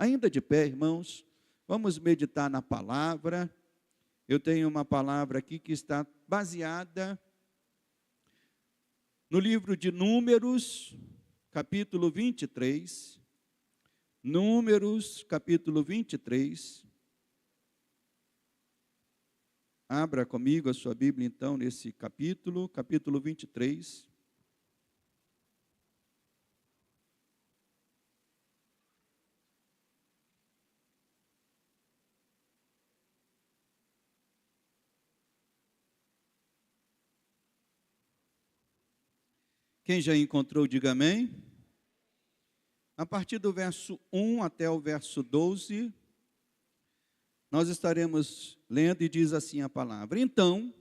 Ainda de pé, irmãos, vamos meditar na palavra. Eu tenho uma palavra aqui que está baseada no livro de Números, capítulo 23. Números, capítulo 23. Abra comigo a sua Bíblia, então, nesse capítulo 23. Quem já encontrou, diga amém. A partir do verso 1 até o verso 12, nós estaremos lendo e diz assim a palavra. Então,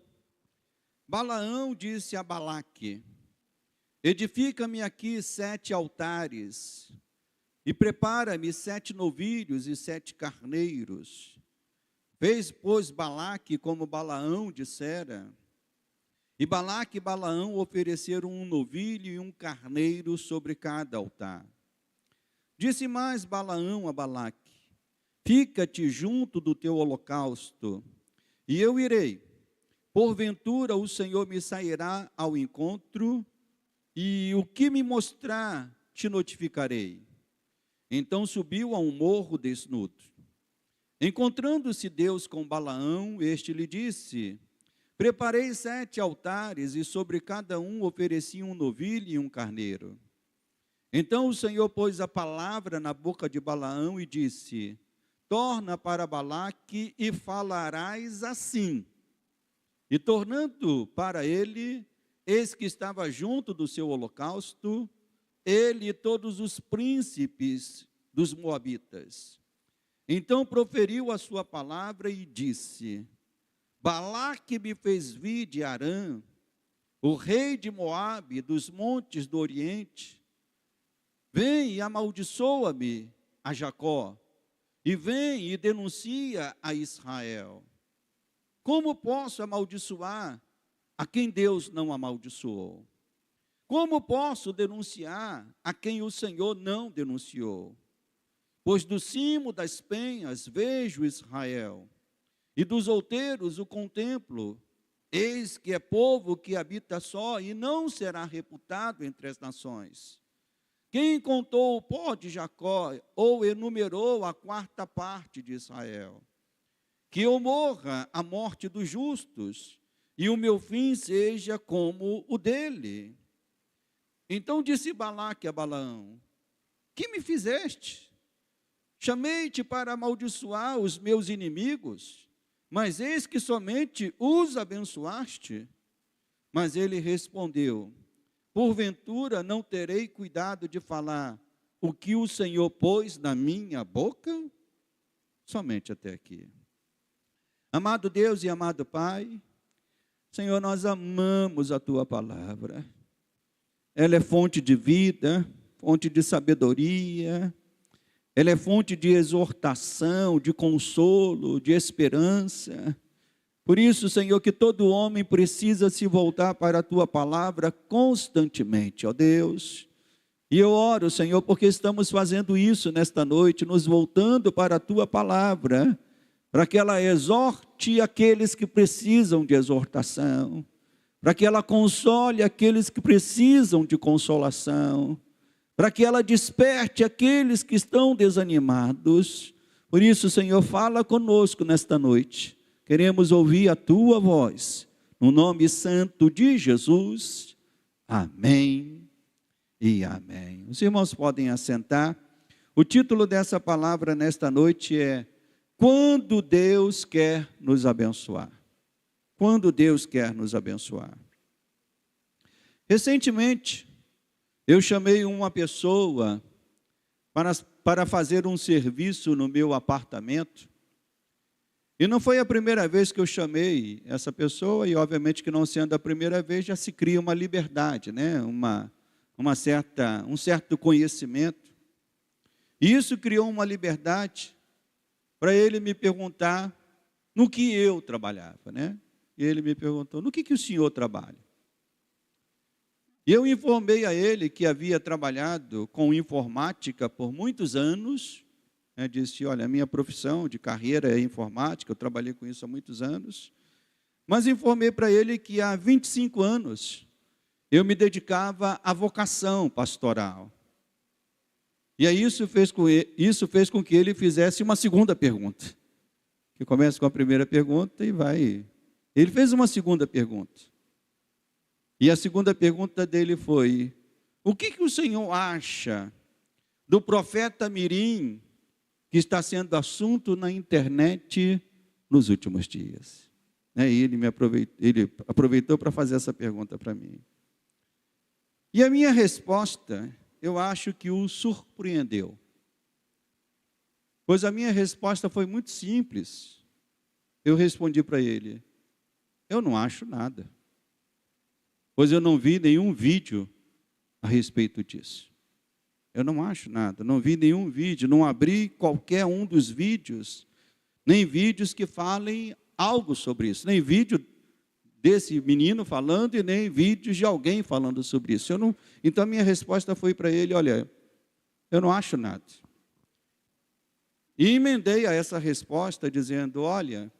Balaão disse a Balaque: edifica-me aqui 7 altares, e prepara-me 7 novilhos e 7 carneiros. Fez, pois, Balaque como Balaão dissera. E Balaque e Balaão ofereceram um novilho e um carneiro sobre cada altar. Disse mais Balaão a Balaque: fica-te junto do teu holocausto, e eu irei. Porventura o Senhor me sairá ao encontro, e o que me mostrar te notificarei. Então subiu a um morro desnudo. Encontrando-se Deus com Balaão, este lhe disse: preparei 7 altares, e sobre cada um ofereci um novilho e um carneiro. Então o Senhor pôs a palavra na boca de Balaão e disse: torna para Balaque e falarás assim. E tornando para ele, eis que estava junto do seu holocausto, ele e todos os príncipes dos moabitas. Então proferiu a sua palavra e disse: Balaque me fez vir de Arã, o rei de Moabe, dos montes do Oriente. Vem e amaldiçoa-me a Jacó, e vem e denuncia a Israel. Como posso amaldiçoar a quem Deus não amaldiçoou? Como posso denunciar a quem o Senhor não denunciou? Pois do cimo das penhas vejo Israel, e dos outeiros o contemplo. Eis que é povo que habita só, e não será reputado entre as nações. Quem contou o pó de Jacó, ou enumerou a 4ª parte de Israel? Que eu morra a morte dos justos, e o meu fim seja como o dele. Então disse Balaque a Balaão: que me fizeste? Chamei-te para amaldiçoar os meus inimigos, mas eis que somente os abençoaste. Mas ele respondeu: porventura não terei cuidado de falar o que o Senhor pôs na minha boca? Somente até aqui. Amado Deus e amado Pai, Senhor, nós amamos a Tua palavra. Ela é fonte de vida, fonte de sabedoria, ela é fonte de exortação, de consolo, de esperança. Por isso, Senhor, que todo homem precisa se voltar para a Tua palavra constantemente, ó Deus. E eu oro, Senhor, porque estamos fazendo isso nesta noite, nos voltando para a Tua palavra, para que ela exorte aqueles que precisam de exortação, para que ela console aqueles que precisam de consolação, para que ela desperte aqueles que estão desanimados. Por isso, Senhor, fala conosco nesta noite. Queremos ouvir a Tua voz, no nome santo de Jesus. Amém e amém. Os irmãos podem assentar. O título dessa palavra nesta noite é: quando Deus quer nos abençoar. Quando Deus quer nos abençoar. Recentemente, eu chamei uma pessoa para fazer um serviço no meu apartamento. E não foi a primeira vez que eu chamei essa pessoa, e obviamente que não sendo a primeira vez, já se cria uma liberdade, né? um certo conhecimento. E isso criou uma liberdade para ele me perguntar no que eu trabalhava, né? E ele me perguntou: no que o senhor trabalha? E eu informei a ele que havia trabalhado com informática por muitos anos, Disse, olha, a minha profissão de carreira é informática, eu trabalhei com isso há muitos anos, mas informei para ele que há 25 anos eu me dedicava à vocação pastoral. E aí isso fez com que ele fizesse uma segunda pergunta, que começa com a primeira pergunta e vai. Ele fez uma segunda pergunta. E a segunda pergunta dele foi: o que o Senhor acha do profeta Mirim, que está sendo assunto na internet nos últimos dias? E ele aproveitou para fazer essa pergunta para mim. E a minha resposta, eu acho que o surpreendeu. Pois a minha resposta foi muito simples. Eu respondi para ele: eu não acho nada. Pois eu não vi nenhum vídeo a respeito disso. Eu não acho nada, não vi nenhum vídeo, não abri qualquer um dos vídeos, nem vídeos que falem algo sobre isso, nem vídeo desse menino falando e nem vídeos de alguém falando sobre isso. Então a minha resposta foi para ele: olha, eu não acho nada. E emendei a essa resposta dizendo: olha,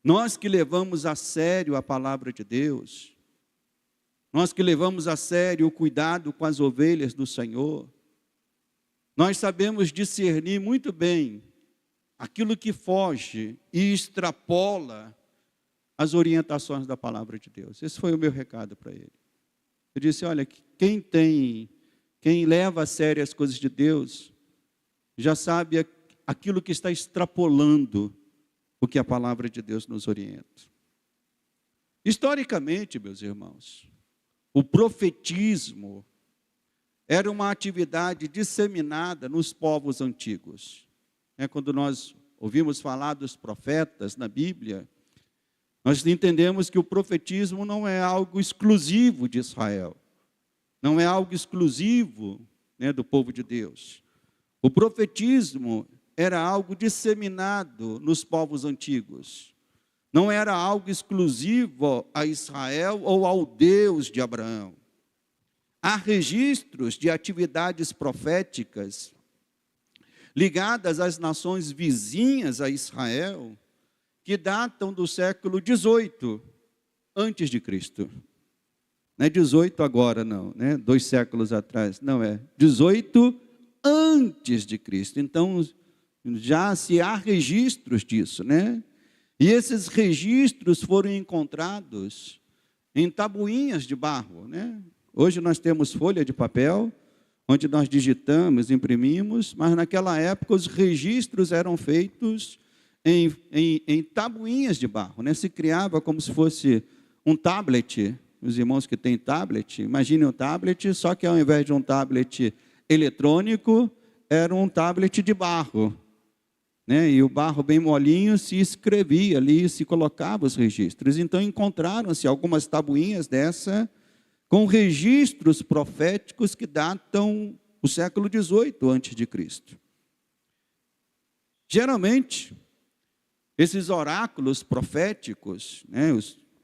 nós que levamos a sério a palavra de Deus, nós que levamos a sério o cuidado com as ovelhas do Senhor, nós sabemos discernir muito bem aquilo que foge e extrapola as orientações da palavra de Deus. Esse foi o meu recado para ele. Eu disse: olha, quem leva a sério as coisas de Deus, já sabe aquilo que está extrapolando o que a palavra de Deus nos orienta. Historicamente, meus irmãos, o profetismo era uma atividade disseminada nos povos antigos. Quando nós ouvimos falar dos profetas na Bíblia, nós entendemos que o profetismo não é algo exclusivo de Israel, não é algo exclusivo, do povo de Deus. O profetismo era algo disseminado nos povos antigos, não era algo exclusivo a Israel ou ao Deus de Abraão. Há registros de atividades proféticas ligadas às nações vizinhas a Israel, que datam do século 18 antes de Cristo. Não é 18 agora, não, 2 séculos atrás, não, é 18 antes de Cristo. Então, já se há registros disso, E esses registros foram encontrados em tabuinhas de barro, Hoje nós temos folha de papel, onde nós digitamos, imprimimos, mas naquela época os registros eram feitos em tabuinhas de barro, Se criava como se fosse um tablet. Os irmãos que têm tablet, imaginem um tablet, só que ao invés de um tablet eletrônico, era um tablet de barro, E o barro bem molinho se escrevia ali, se colocava os registros. Então encontraram-se algumas tabuinhas dessa, com registros proféticos que datam o século 18 antes de Cristo. Geralmente, esses oráculos proféticos,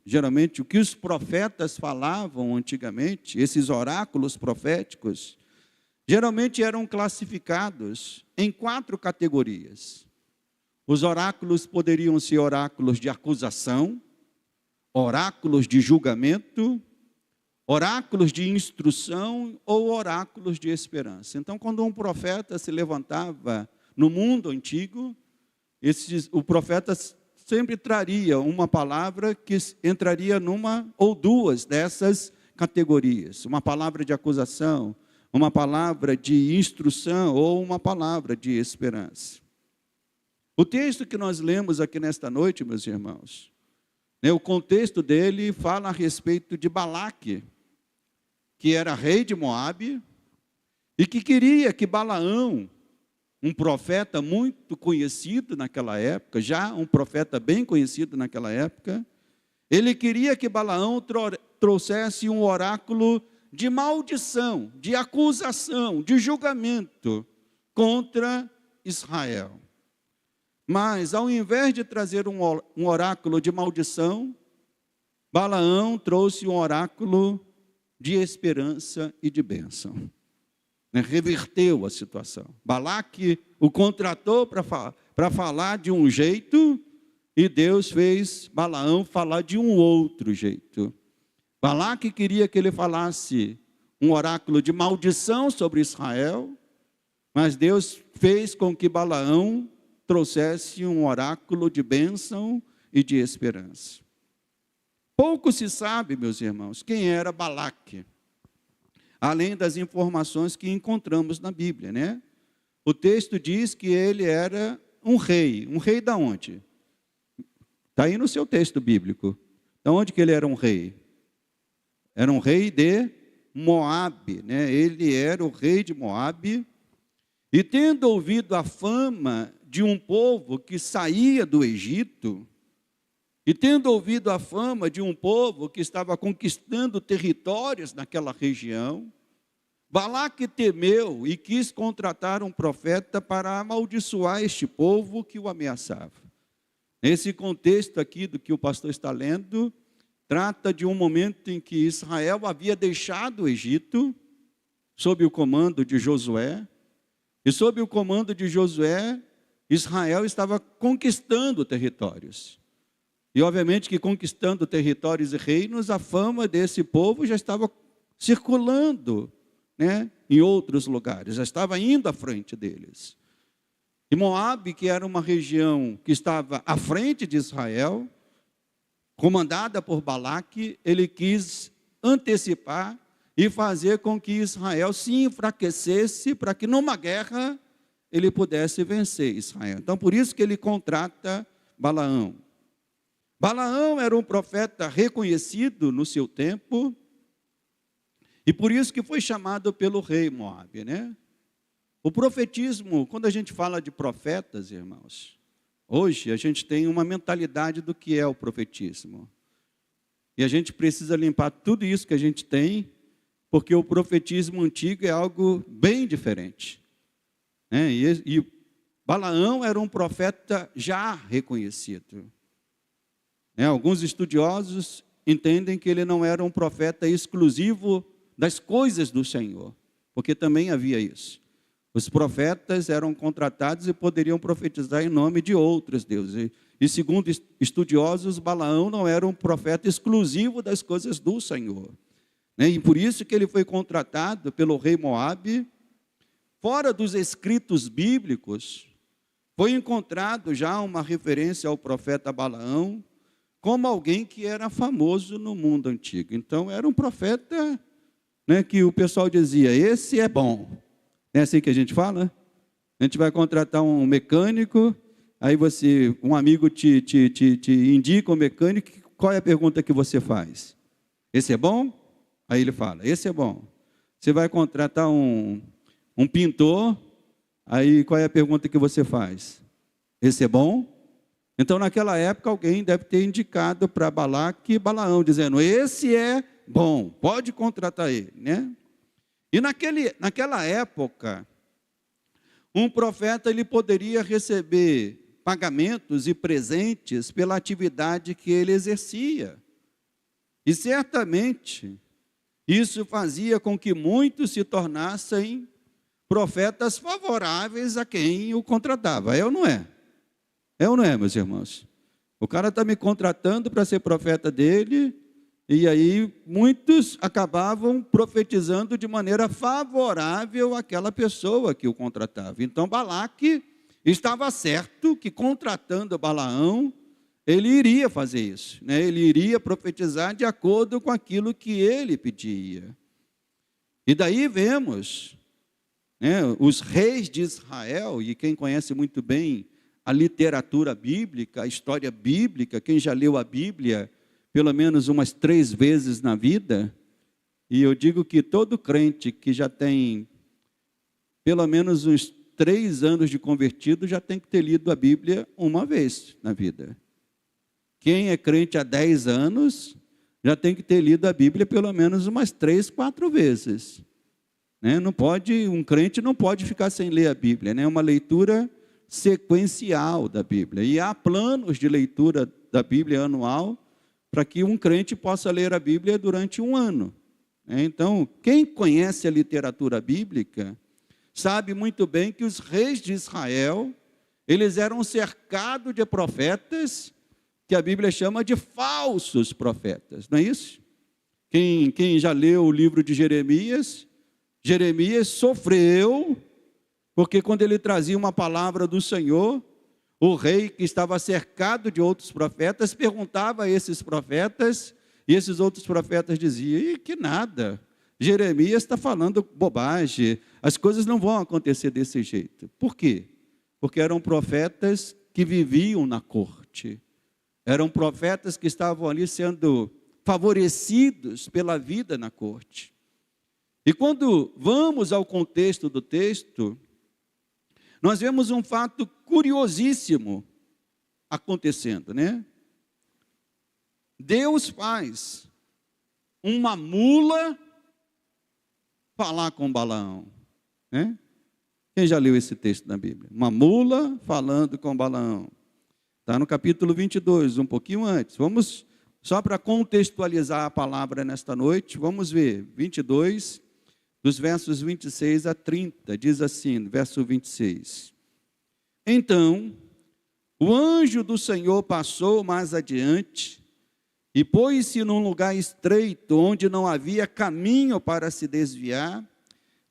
geralmente o que os profetas falavam antigamente, esses oráculos proféticos, geralmente eram classificados em 4 categorias. Os oráculos poderiam ser oráculos de acusação, oráculos de julgamento, oráculos de instrução ou oráculos de esperança. Então, quando um profeta se levantava no mundo antigo, o profeta sempre traria uma palavra que entraria numa ou duas dessas categorias. Uma palavra de acusação, uma palavra de instrução ou uma palavra de esperança. O texto que nós lemos aqui nesta noite, meus irmãos, o contexto dele fala a respeito de Balaque, que era rei de Moabe, e que queria que Balaão, um profeta muito conhecido naquela época, já um profeta bem conhecido naquela época, ele queria que Balaão trouxesse um oráculo de maldição, de acusação, de julgamento contra Israel. Mas, ao invés de trazer um oráculo de maldição, Balaão trouxe um oráculo de esperança e de bênção. né, reverteu a situação. Balaque o contratou para falar de um jeito, e Deus fez Balaão falar de um outro jeito. Balaque queria que ele falasse um oráculo de maldição sobre Israel, mas Deus fez com que Balaão trouxesse um oráculo de bênção e de esperança. Pouco se sabe, meus irmãos, quem era Balaque, além das informações que encontramos na Bíblia, né? O texto diz que ele era um rei da onde? Está aí no seu texto bíblico. Da onde que ele era um rei? Era um rei de Moabe, né? Ele era o rei de Moabe, e tendo ouvido a fama de um povo que saía do Egito, e tendo ouvido a fama de um povo que estava conquistando territórios naquela região, Balaque temeu e quis contratar um profeta para amaldiçoar este povo que o ameaçava. Nesse contexto aqui do que o pastor está lendo, trata de um momento em que Israel havia deixado o Egito, sob o comando de Josué, e sob o comando de Josué, Israel estava conquistando territórios. E obviamente que conquistando territórios e reinos, a fama desse povo já estava circulando, né, em outros lugares, já estava indo à frente deles. E Moabe, que era uma região que estava à frente de Israel, comandada por Balaque, ele quis antecipar e fazer com que Israel se enfraquecesse para que numa guerra ele pudesse vencer Israel. Então, por isso que ele contrata Balaão. Balaão era um profeta reconhecido no seu tempo, e por isso que foi chamado pelo rei Moabe, né? O profetismo, quando a gente fala de profetas, irmãos, hoje a gente tem uma mentalidade do que é o profetismo. E a gente precisa limpar tudo isso que a gente tem, porque o profetismo antigo é algo bem diferente, né? E Balaão era um profeta já reconhecido, né? Alguns estudiosos entendem que ele não era um profeta exclusivo das coisas do Senhor, porque também havia isso. Os profetas eram contratados e poderiam profetizar em nome de outros deuses. E segundo estudiosos, Balaão não era um profeta exclusivo das coisas do Senhor, né? E por isso que ele foi contratado pelo rei Moabe. Fora dos escritos bíblicos, foi encontrado já uma referência ao profeta Balaão como alguém que era famoso no mundo antigo. Então, era um profeta, né, que o pessoal dizia, esse é bom. É assim que a gente fala? A gente vai contratar um mecânico, aí um amigo te indica o mecânico, qual é a pergunta que você faz? Esse é bom? Aí ele fala, esse é bom. Você vai contratar um pintor, aí qual é a pergunta que você faz? Esse é bom? Então, naquela época, alguém deve ter indicado para Balaque e Balaão, dizendo, esse é bom, pode contratar ele, né? E naquela época, um profeta ele poderia receber pagamentos e presentes pela atividade que ele exercia. E certamente, isso fazia com que muitos se tornassem profetas favoráveis a quem o contratava. É ou não é? É ou não é, meus irmãos? O cara está me contratando para ser profeta dele, e aí muitos acabavam profetizando de maneira favorável àquela pessoa que o contratava. Então Balaque estava certo que contratando Balaão, ele iria fazer isso, né? Ele iria profetizar de acordo com aquilo que ele pedia. E daí vemos, né, os reis de Israel, e quem conhece muito bem a literatura bíblica, a história bíblica, quem já leu a Bíblia pelo menos umas 3 vezes na vida, e eu digo que todo crente que já tem pelo menos uns 3 anos de convertido, já tem que ter lido a Bíblia uma vez na vida. Quem é crente há 10 anos, já tem que ter lido a Bíblia pelo menos umas 3, 4 vezes. Né? Um crente não pode ficar sem ler a Bíblia, né? É uma leitura sequencial da Bíblia. E há planos de leitura da Bíblia anual para que um crente possa ler a Bíblia durante um ano. Então, quem conhece a literatura bíblica sabe muito bem que os reis de Israel, eles eram cercados de profetas, que a Bíblia chama de falsos profetas, não é isso? Quem já leu o livro de Jeremias, Jeremias sofreu, porque quando ele trazia uma palavra do Senhor, o rei que estava cercado de outros profetas, perguntava a esses profetas, e esses outros profetas diziam, que nada, Jeremias está falando bobagem, as coisas não vão acontecer desse jeito. Por quê? Porque eram profetas que viviam na corte, eram profetas que estavam ali sendo favorecidos pela vida na corte. E quando vamos ao contexto do texto, nós vemos um fato curiosíssimo acontecendo, né? Deus faz uma mula falar com Balaão, né? Quem já leu esse texto na Bíblia? Uma mula falando com Balaão. Está no capítulo 22, um pouquinho antes. Vamos, só para contextualizar a palavra nesta noite, vamos ver, 22, dos versos 26 a 30, diz assim, verso 26. Então, o anjo do Senhor passou mais adiante e pôs-se num lugar estreito, onde não havia caminho para se desviar,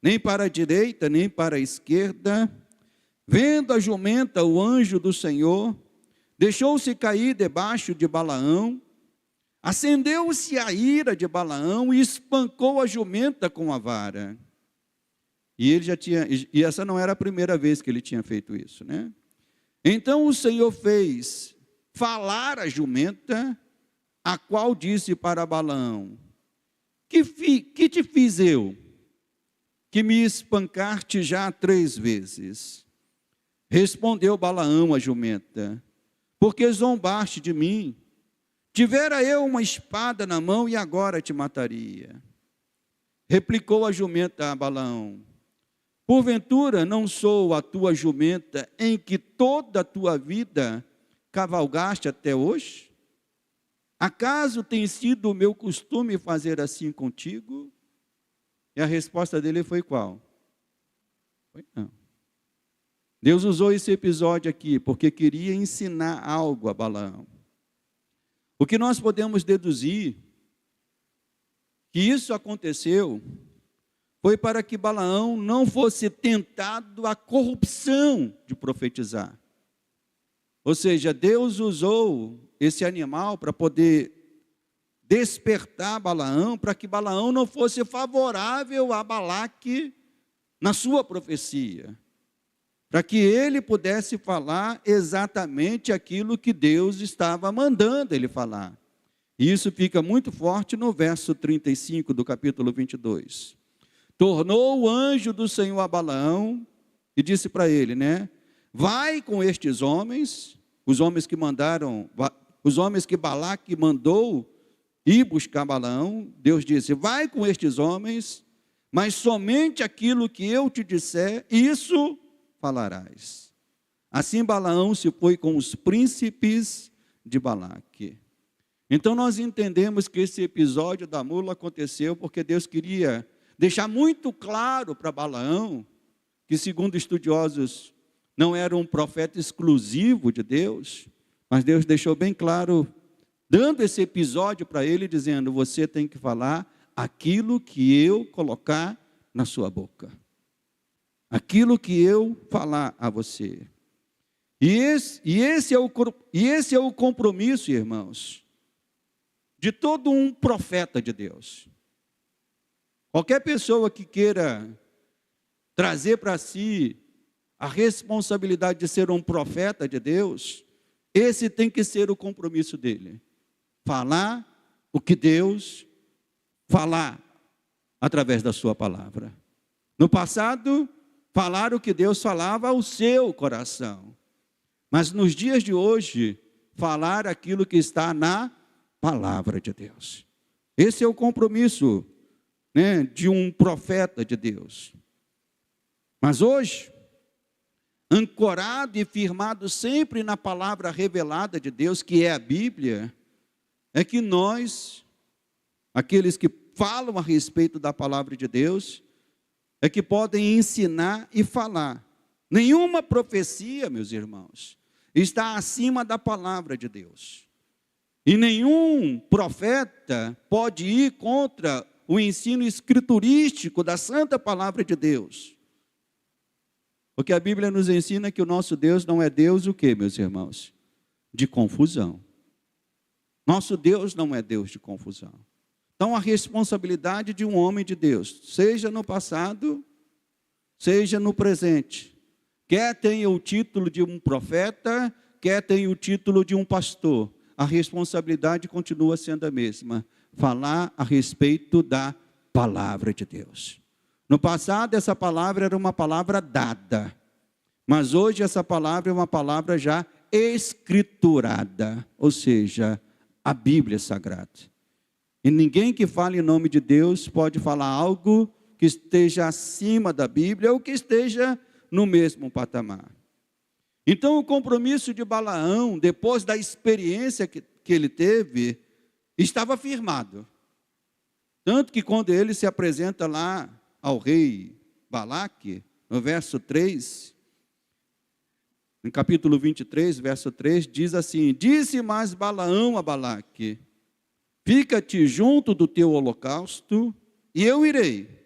nem para a direita, nem para a esquerda. Vendo a jumenta, o anjo do Senhor deixou-se cair debaixo de Balaão, acendeu-se a ira de Balaão e espancou a jumenta com a vara. E essa não era a primeira vez que ele tinha feito isso, né? Então o Senhor fez falar a jumenta, a qual disse para Balaão, que te fiz eu, que me espancaste já 3 vezes? Respondeu Balaão a jumenta, porque zombaste de mim. Tivera eu uma espada na mão e agora te mataria. Replicou a jumenta a Balaão, porventura não sou a tua jumenta em que toda a tua vida cavalgaste até hoje? Acaso tem sido o meu costume fazer assim contigo? E a resposta dele foi qual? Foi não. Deus usou esse episódio aqui porque queria ensinar algo a Balaão. O que nós podemos deduzir que isso aconteceu foi para que Balaão não fosse tentado à corrupção de profetizar. Ou seja, Deus usou esse animal para poder despertar Balaão, para que Balaão não fosse favorável a Balaque na sua profecia, para que ele pudesse falar exatamente aquilo que Deus estava mandando ele falar. E isso fica muito forte no verso 35 do capítulo 22. Tornou o anjo do Senhor a Balaão e disse para ele, né? Vai com estes homens, os homens que Balaque mandou ir buscar Balaão. Deus disse, vai com estes homens, mas somente aquilo que eu te disser, isso falarás. Assim Balaão se foi com os príncipes de Balaque. Então nós entendemos que esse episódio da mula aconteceu porque Deus queria deixar muito claro para Balaão, que segundo estudiosos não era um profeta exclusivo de Deus, mas Deus deixou bem claro, dando esse episódio para ele, dizendo, você tem que falar aquilo que eu colocar na sua boca. Aquilo que eu falar a você. E esse é o compromisso, irmãos, de todo um profeta de Deus. Qualquer pessoa que queira trazer para si a responsabilidade de ser um profeta de Deus, esse tem que ser o compromisso dele. Falar o que Deus falar através da sua palavra. No passado, falar o que Deus falava ao seu coração. Mas nos dias de hoje, falar aquilo que está na palavra de Deus. Esse é o compromisso, né, de um profeta de Deus. Mas hoje, ancorado e firmado sempre na palavra revelada de Deus, que é a Bíblia, é que nós, aqueles que falam a respeito da palavra de Deus, é que podem ensinar e falar. Nenhuma profecia, meus irmãos, está acima da palavra de Deus. E nenhum profeta pode ir contra o ensino escriturístico da santa palavra de Deus. Porque a Bíblia nos ensina que o nosso Deus não é Deus o quê, meus irmãos? De confusão. Nosso Deus não é Deus de confusão. Então, a responsabilidade de um homem de Deus, seja no passado, seja no presente, quer tenha o título de um profeta, quer tenha o título de um pastor, a responsabilidade continua sendo a mesma, falar a respeito da palavra de Deus. No passado, essa palavra era uma palavra dada, mas hoje essa palavra é uma palavra já escriturada, ou seja, a Bíblia Sagrada. E ninguém que fale em nome de Deus pode falar algo que esteja acima da Bíblia ou que esteja no mesmo patamar. Então, o compromisso de Balaão, depois da experiência que ele teve, estava firmado. Tanto que quando ele se apresenta lá ao rei Balaque, no verso 3, no capítulo 23, verso 3, diz assim: disse mais Balaão a Balaque: fica-te junto do teu holocausto, e eu irei.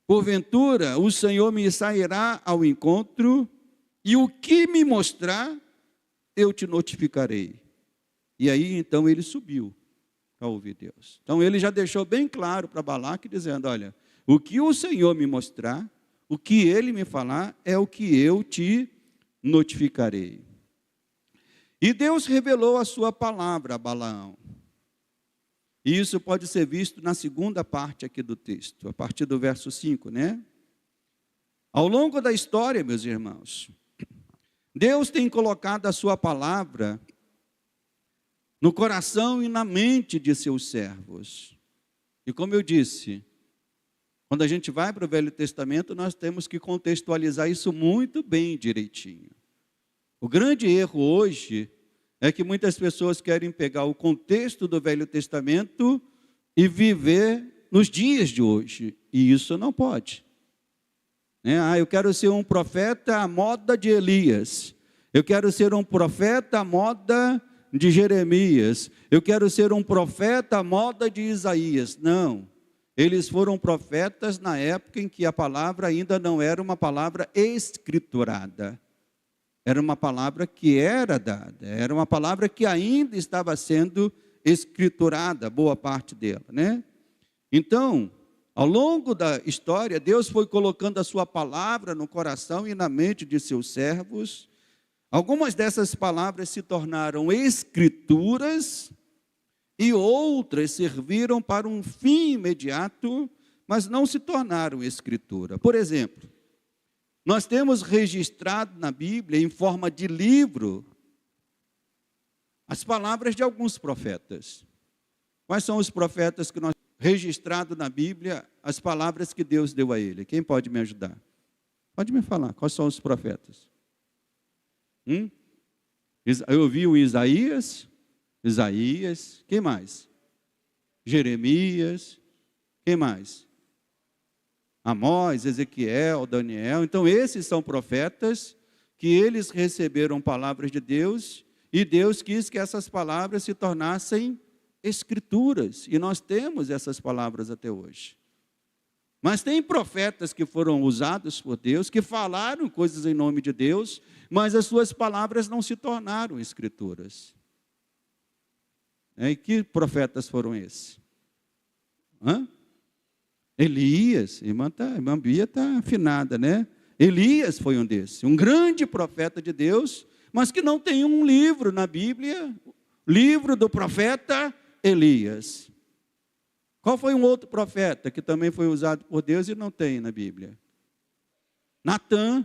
Porventura, o Senhor me sairá ao encontro, e o que me mostrar, eu te notificarei. E aí, então, ele subiu para ouvir Deus. Então, ele já deixou bem claro para Balaque, dizendo: olha, o que o Senhor me mostrar, o que ele me falar, é o que eu te notificarei. E Deus revelou a sua palavra a Balaão. E isso pode ser visto na segunda parte aqui do texto, a partir do verso 5, né? Ao longo da história, meus irmãos, Deus tem colocado a sua palavra no coração e na mente de seus servos. E como eu disse, quando a gente vai para o Velho Testamento, nós temos que contextualizar isso muito bem direitinho. O grande erro hoje é que muitas pessoas querem pegar o contexto do Velho Testamento e viver nos dias de hoje. E isso não pode. Eu quero ser um profeta à moda de Elias. Eu quero ser um profeta à moda de Jeremias. Eu quero ser um profeta à moda de Isaías. Não. Eles foram profetas na época em que a palavra ainda não era uma palavra escriturada. Era uma palavra que era dada, era uma palavra que ainda estava sendo escriturada, boa parte dela, né? Então, ao longo da história, Deus foi colocando a sua palavra no coração e na mente de seus servos. Algumas dessas palavras se tornaram escrituras e outras serviram para um fim imediato, mas não se tornaram escritura. Por exemplo, nós temos registrado na Bíblia, em forma de livro, as palavras de alguns profetas. Quais são os profetas que nós temos registrado na Bíblia, as palavras que Deus deu a ele? Quem pode me ajudar? Pode me falar, quais são os profetas? Eu ouvi o Isaías, quem mais? Jeremias, quem mais? Amós, Ezequiel, Daniel. Então, esses são profetas que eles receberam palavras de Deus e Deus quis que essas palavras se tornassem escrituras. E nós temos essas palavras até hoje. Mas tem profetas que foram usados por Deus, que falaram coisas em nome de Deus, mas as suas palavras não se tornaram escrituras. E que profetas foram esses? Elias, irmã Bia está afinada, né? Elias foi um desses, um grande profeta de Deus, mas que não tem um livro na Bíblia, livro do profeta Elias. Qual foi um outro profeta que também foi usado por Deus e não tem na Bíblia? Natã,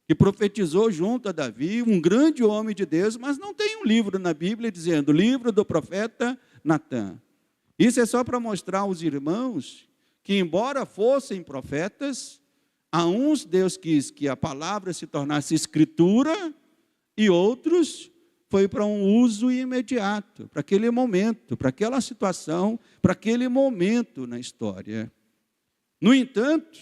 que profetizou junto a Davi, um grande homem de Deus, mas não tem um livro na Bíblia dizendo, livro do profeta Natã. Isso é só para mostrar aos irmãos que, embora fossem profetas, a uns Deus quis que a palavra se tornasse escritura, e outros foi para um uso imediato, para aquele momento, para aquela situação, para aquele momento na história. No entanto,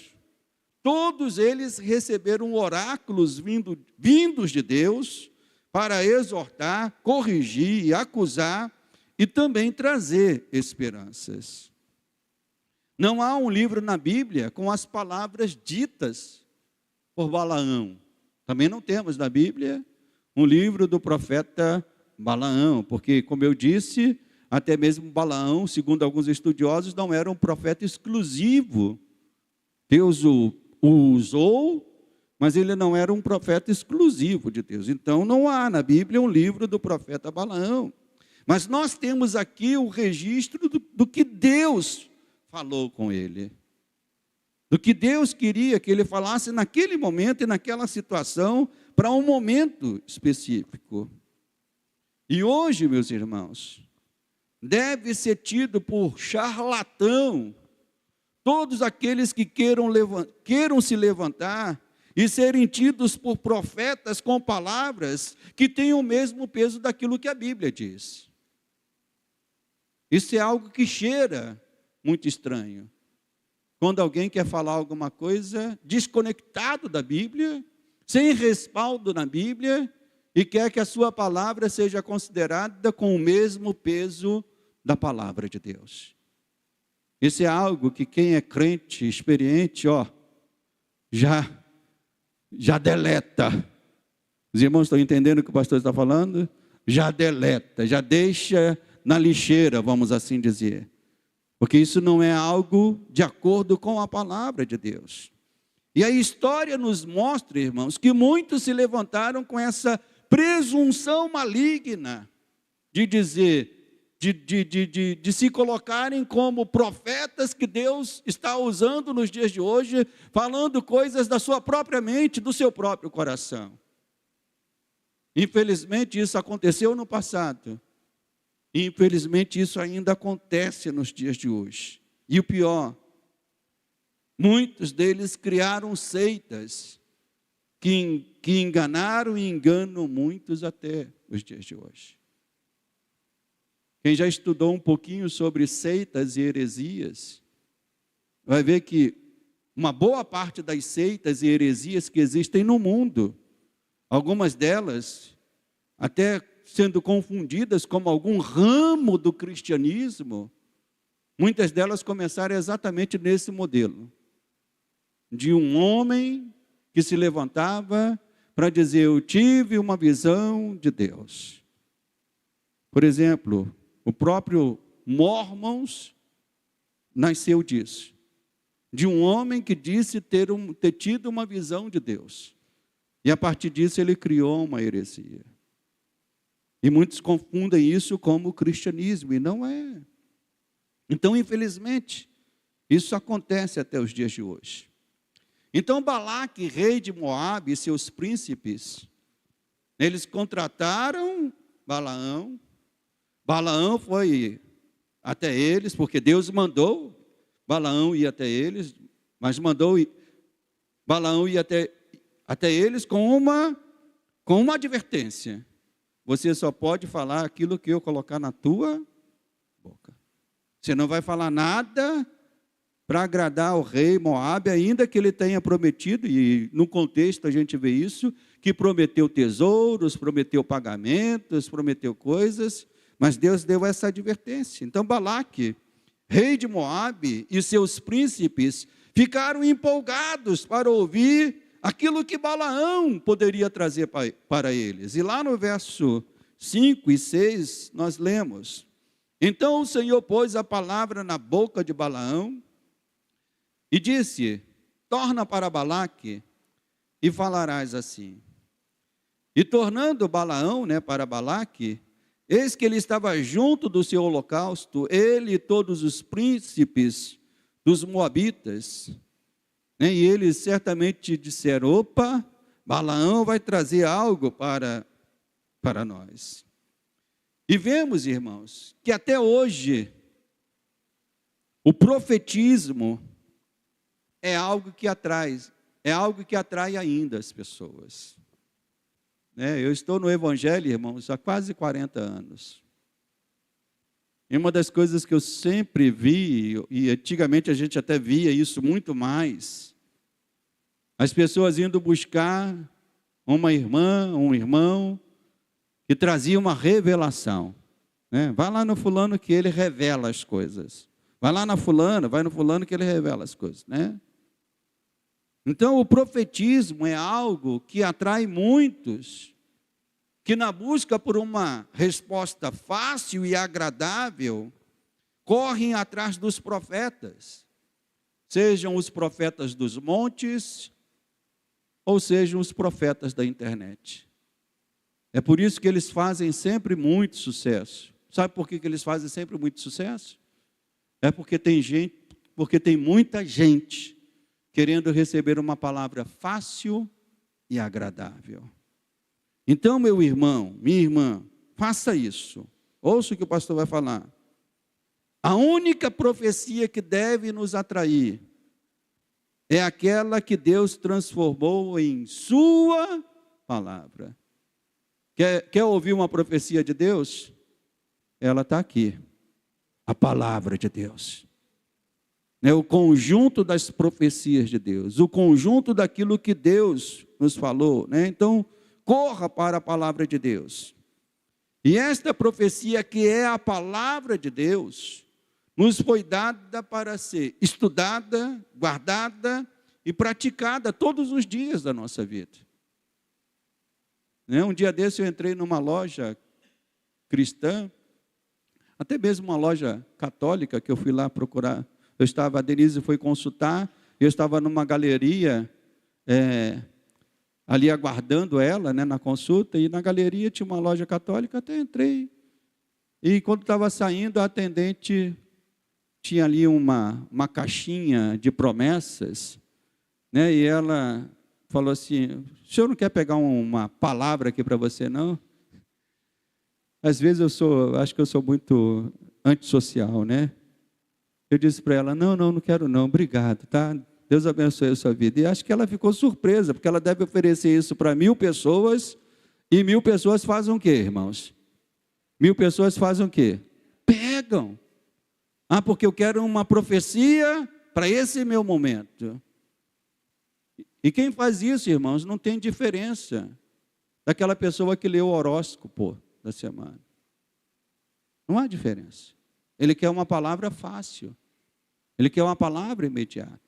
todos eles receberam oráculos vindos de Deus para exortar, corrigir, acusar e também trazer esperanças. Não há um livro na Bíblia com as palavras ditas por Balaão. Também não temos na Bíblia um livro do profeta Balaão, porque, como eu disse, até mesmo Balaão, segundo alguns estudiosos, não era um profeta exclusivo. Deus o usou, mas ele não era um profeta exclusivo de Deus. Então, não há na Bíblia um livro do profeta Balaão. Mas nós temos aqui o registro do que Deus falou com ele. Do que Deus queria que ele falasse naquele momento e naquela situação, para um momento específico. E hoje, meus irmãos, deve ser tido por charlatão todos aqueles que queiram se levantar e serem tidos por profetas com palavras que tenham o mesmo peso daquilo que a Bíblia diz. Isso é algo que cheira muito estranho. Quando alguém quer falar alguma coisa desconectado da Bíblia, sem respaldo na Bíblia, e quer que a sua palavra seja considerada com o mesmo peso da palavra de Deus. Isso é algo que quem é crente, experiente, já deleta. Os irmãos estão entendendo o que o pastor está falando? Já deleta, já deixa na lixeira, vamos assim dizer. Porque isso não é algo de acordo com a palavra de Deus. E a história nos mostra, irmãos, que muitos se levantaram com essa presunção maligna de dizer, de se colocarem como profetas que Deus está usando nos dias de hoje, falando coisas da sua própria mente, do seu próprio coração. Infelizmente isso aconteceu no passado. E infelizmente isso ainda acontece nos dias de hoje. E o pior, muitos deles criaram seitas que enganaram e enganam muitos até os dias de hoje. Quem já estudou um pouquinho sobre seitas e heresias, vai ver que uma boa parte das seitas e heresias que existem no mundo, algumas delas até sendo confundidas como algum ramo do cristianismo, muitas delas começaram exatamente nesse modelo, de um homem que se levantava para dizer, eu tive uma visão de Deus. Por exemplo, o próprio Mormons nasceu disso, de um homem que disse ter tido uma visão de Deus, e a partir disso ele criou uma heresia. E muitos confundem isso como cristianismo, e não é. Então, infelizmente, isso acontece até os dias de hoje. Então, Balaque, rei de Moabe, e seus príncipes, eles contrataram Balaão. Balaão foi até eles, porque Deus mandou Balaão ir até eles, mas mandou Balaão ir até eles com uma advertência. Você só pode falar aquilo que eu colocar na tua boca. Você não vai falar nada para agradar o rei Moabe, ainda que ele tenha prometido, e no contexto a gente vê isso, que prometeu tesouros, prometeu pagamentos, prometeu coisas, mas Deus deu essa advertência. Então Balaque, rei de Moabe, e seus príncipes ficaram empolgados para ouvir aquilo que Balaão poderia trazer para eles. E lá no verso 5 e 6 nós lemos, então o Senhor pôs a palavra na boca de Balaão e disse, torna para Balaque e falarás assim. E tornando Balaão, para Balaque, eis que ele estava junto do seu holocausto, ele e todos os príncipes dos moabitas, e eles certamente disseram, opa, Balaão vai trazer algo para nós. E vemos, irmãos, que até hoje, o profetismo é algo que atrai ainda as pessoas. Eu estou no Evangelho, irmãos, há quase 40 anos. E uma das coisas que eu sempre vi, e antigamente a gente até via isso muito mais, As pessoas indo buscar uma irmã, um irmão, que trazia uma revelação. Né? Vai lá no fulano que ele revela as coisas. Vai lá na fulana, vai no fulano que ele revela as coisas. Né? Então, o profetismo é algo que atrai muitos, que na busca por uma resposta fácil e agradável, correm atrás dos profetas, sejam os profetas dos montes, ou sejam os profetas da internet. É por isso que eles fazem sempre muito sucesso. Sabe por que eles fazem sempre muito sucesso? É porque tem muita gente querendo receber uma palavra fácil e agradável. Então, meu irmão, minha irmã, faça isso. Ouça o que o pastor vai falar. A única profecia que deve nos atrair é aquela que Deus transformou em sua palavra. Quer ouvir uma profecia de Deus? Ela está aqui. A palavra de Deus. É o conjunto das profecias de Deus. O conjunto daquilo que Deus nos falou. Né? Então, corra para a palavra de Deus. E esta profecia que é a palavra de Deus, nos foi dada para ser estudada, guardada e praticada todos os dias da nossa vida. Um dia desse eu entrei numa loja cristã, até mesmo uma loja católica que eu fui lá procurar. A Denise foi consultar, eu estava numa galeria, ali aguardando ela, né, na consulta, e na galeria tinha uma loja católica, até entrei. E quando estava saindo, a atendente tinha ali uma caixinha de promessas, né, e ela falou assim: o senhor não quer pegar uma palavra aqui para você, não? Às vezes acho que eu sou muito antissocial, né? Eu disse para ela: não quero não, obrigado, tá? Deus abençoe a sua vida. E acho que ela ficou surpresa, porque ela deve oferecer isso para 1000 pessoas, e 1000 pessoas fazem o quê, irmãos? 1000 pessoas fazem o quê? Pegam. Porque eu quero uma profecia para esse meu momento. E quem faz isso, irmãos, não tem diferença daquela pessoa que leu o horóscopo da semana. Não há diferença. Ele quer uma palavra fácil. Ele quer uma palavra imediata.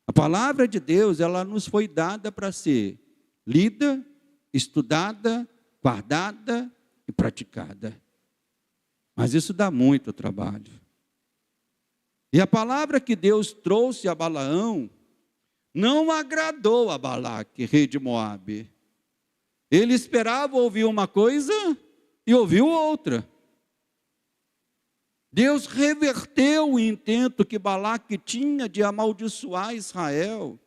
A palavra de Deus, ela nos foi dada para ser lida, estudada, guardada e praticada. Mas isso dá muito trabalho. E a palavra que Deus trouxe a Balaão não agradou a Balaque, rei de Moabe. Ele esperava ouvir uma coisa e ouviu outra. Deus reverteu o intento que Balaque tinha de amaldiçoar Israel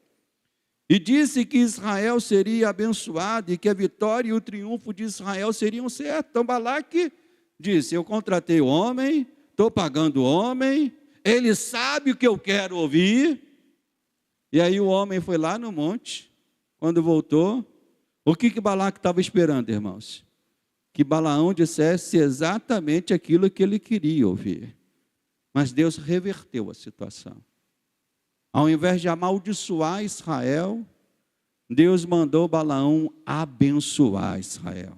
e disse que Israel seria abençoado e que a vitória e o triunfo de Israel seriam certos. Então Balaque disse: eu contratei o homem, estou pagando o homem, ele sabe o que eu quero ouvir. E aí o homem foi lá no monte, quando voltou, o que Balaque estava esperando, irmãos? Que Balaão dissesse exatamente aquilo que ele queria ouvir. Mas Deus reverteu a situação. Ao invés de amaldiçoar Israel, Deus mandou Balaão abençoar Israel.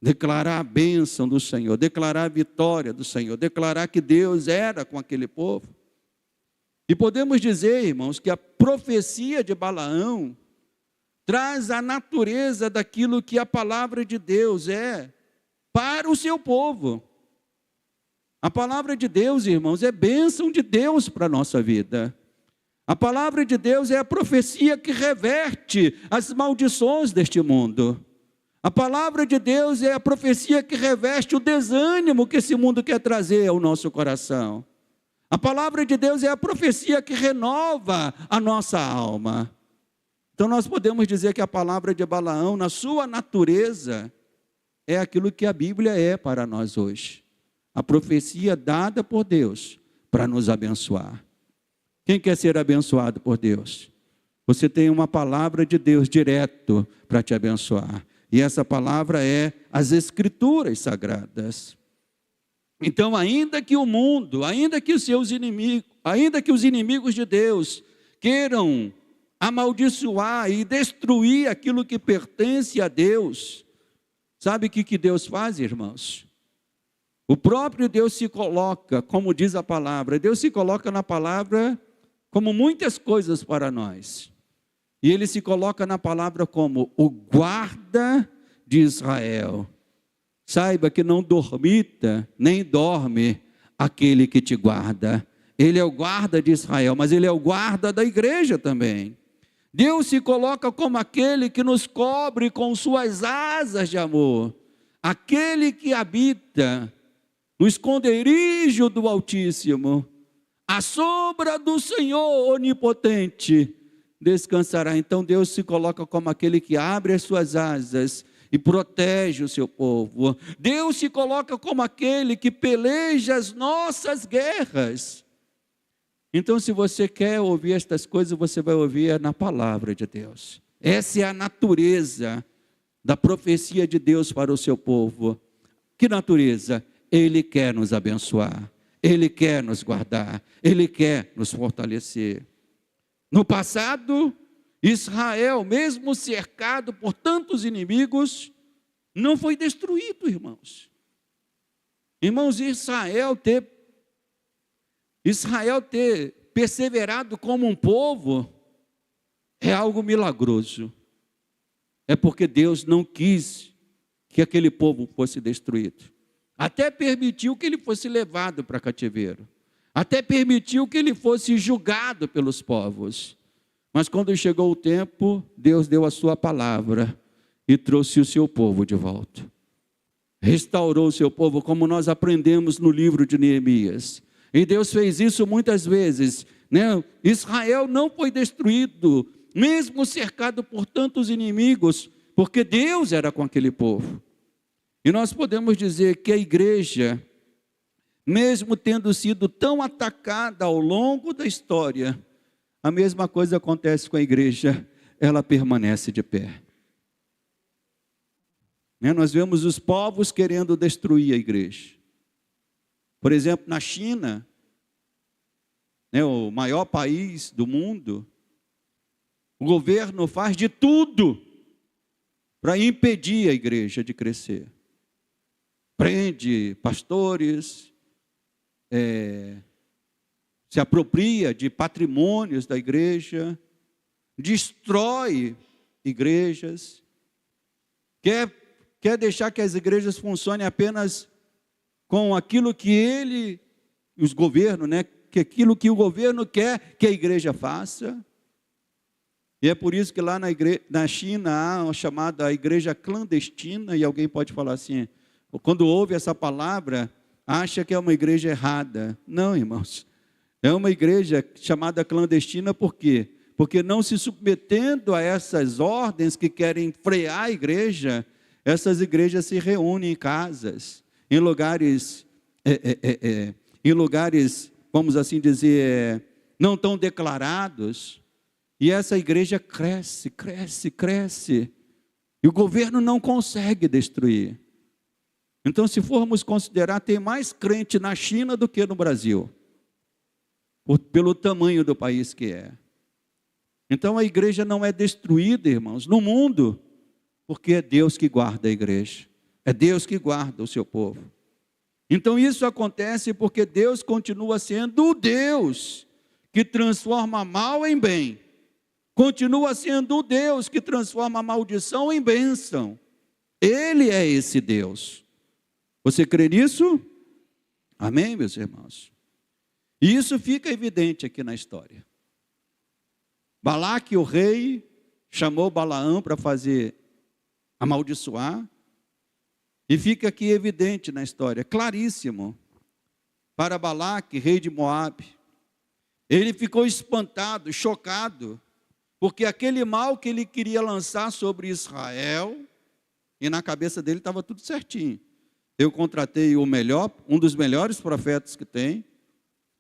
Declarar a bênção do Senhor, declarar a vitória do Senhor, declarar que Deus era com aquele povo. E podemos dizer, irmãos, que a profecia de Balaão traz a natureza daquilo que a palavra de Deus é para o seu povo. A palavra de Deus, irmãos, é bênção de Deus para a nossa vida. A palavra de Deus é a profecia que reverte as maldições deste mundo. A palavra de Deus é a profecia que reveste o desânimo que esse mundo quer trazer ao nosso coração. A palavra de Deus é a profecia que renova a nossa alma. Então nós podemos dizer que a palavra de Balaão, na sua natureza, é aquilo que a Bíblia é para nós hoje. A profecia dada por Deus para nos abençoar. Quem quer ser abençoado por Deus? Você tem uma palavra de Deus direto para te abençoar. E essa palavra é as Escrituras Sagradas. Então, ainda que o mundo, ainda que os seus inimigos, ainda que os inimigos de Deus queiram amaldiçoar e destruir aquilo que pertence a Deus, sabe o que Deus faz, irmãos? O próprio Deus se coloca, como diz a palavra, Deus se coloca na palavra como muitas coisas para nós. E Ele se coloca na palavra como o guarda de Israel. Saiba que não dormita, nem dorme aquele que te guarda. Ele é o guarda de Israel, mas Ele é o guarda da igreja também. Deus se coloca como aquele que nos cobre com suas asas de amor. Aquele que habita no esconderijo do Altíssimo, à sombra do Senhor onipotente, descansará. Então Deus se coloca como aquele que abre as suas asas e protege o seu povo. Deus se coloca como aquele que peleja as nossas guerras. Então, se você quer ouvir estas coisas, você vai ouvir na palavra de Deus. Essa é a natureza da profecia de Deus para o seu povo. Que natureza? Ele quer nos abençoar, Ele quer nos guardar, Ele quer nos fortalecer. No passado, Israel, mesmo cercado por tantos inimigos, não foi destruído, irmãos. Irmãos, Israel ter perseverado como um povo é algo milagroso. É porque Deus não quis que aquele povo fosse destruído. Até permitiu que ele fosse levado para cativeiro. Até permitiu que ele fosse julgado pelos povos. Mas quando chegou o tempo, Deus deu a sua palavra e trouxe o seu povo de volta. Restaurou o seu povo, como nós aprendemos no livro de Neemias. E Deus fez isso muitas vezes, né? Israel não foi destruído, mesmo cercado por tantos inimigos, porque Deus era com aquele povo. E nós podemos dizer que a igreja, mesmo tendo sido tão atacada ao longo da história, a mesma coisa acontece com a igreja, ela permanece de pé. Nós vemos os povos querendo destruir a igreja. Por exemplo, na China, o maior país do mundo, o governo faz de tudo para impedir a igreja de crescer. Prende pastores, se apropria de patrimônios da igreja, destrói igrejas, quer deixar que as igrejas funcionem apenas com aquilo que os governos, que aquilo que o governo quer que a igreja faça. E é por isso que lá na China há uma chamada igreja clandestina, e alguém pode falar assim, quando ouve essa palavra, acha que é uma igreja errada. Não, irmãos, é uma igreja chamada clandestina, por quê? Porque não se submetendo a essas ordens que querem frear a igreja, essas igrejas se reúnem em casas, em lugares, vamos assim dizer, não tão declarados, e essa igreja cresce, e o governo não consegue destruir. Então, se formos considerar, tem mais crente na China do que no Brasil, pelo tamanho do país que é. Então, a igreja não é destruída, irmãos, no mundo, porque é Deus que guarda a igreja, é Deus que guarda o seu povo. Então, isso acontece porque Deus continua sendo o Deus que transforma mal em bem, continua sendo o Deus que transforma a maldição em bênção. Ele é esse Deus. Você crê nisso? Amém, meus irmãos? E isso fica evidente aqui na história. Balaque, o rei, chamou Balaão para fazer amaldiçoar, e fica aqui evidente na história, claríssimo, para Balaque, rei de Moabe. Ele ficou espantado, chocado, porque aquele mal que ele queria lançar sobre Israel, e na cabeça dele estava tudo certinho. Eu contratei um dos melhores profetas que tem,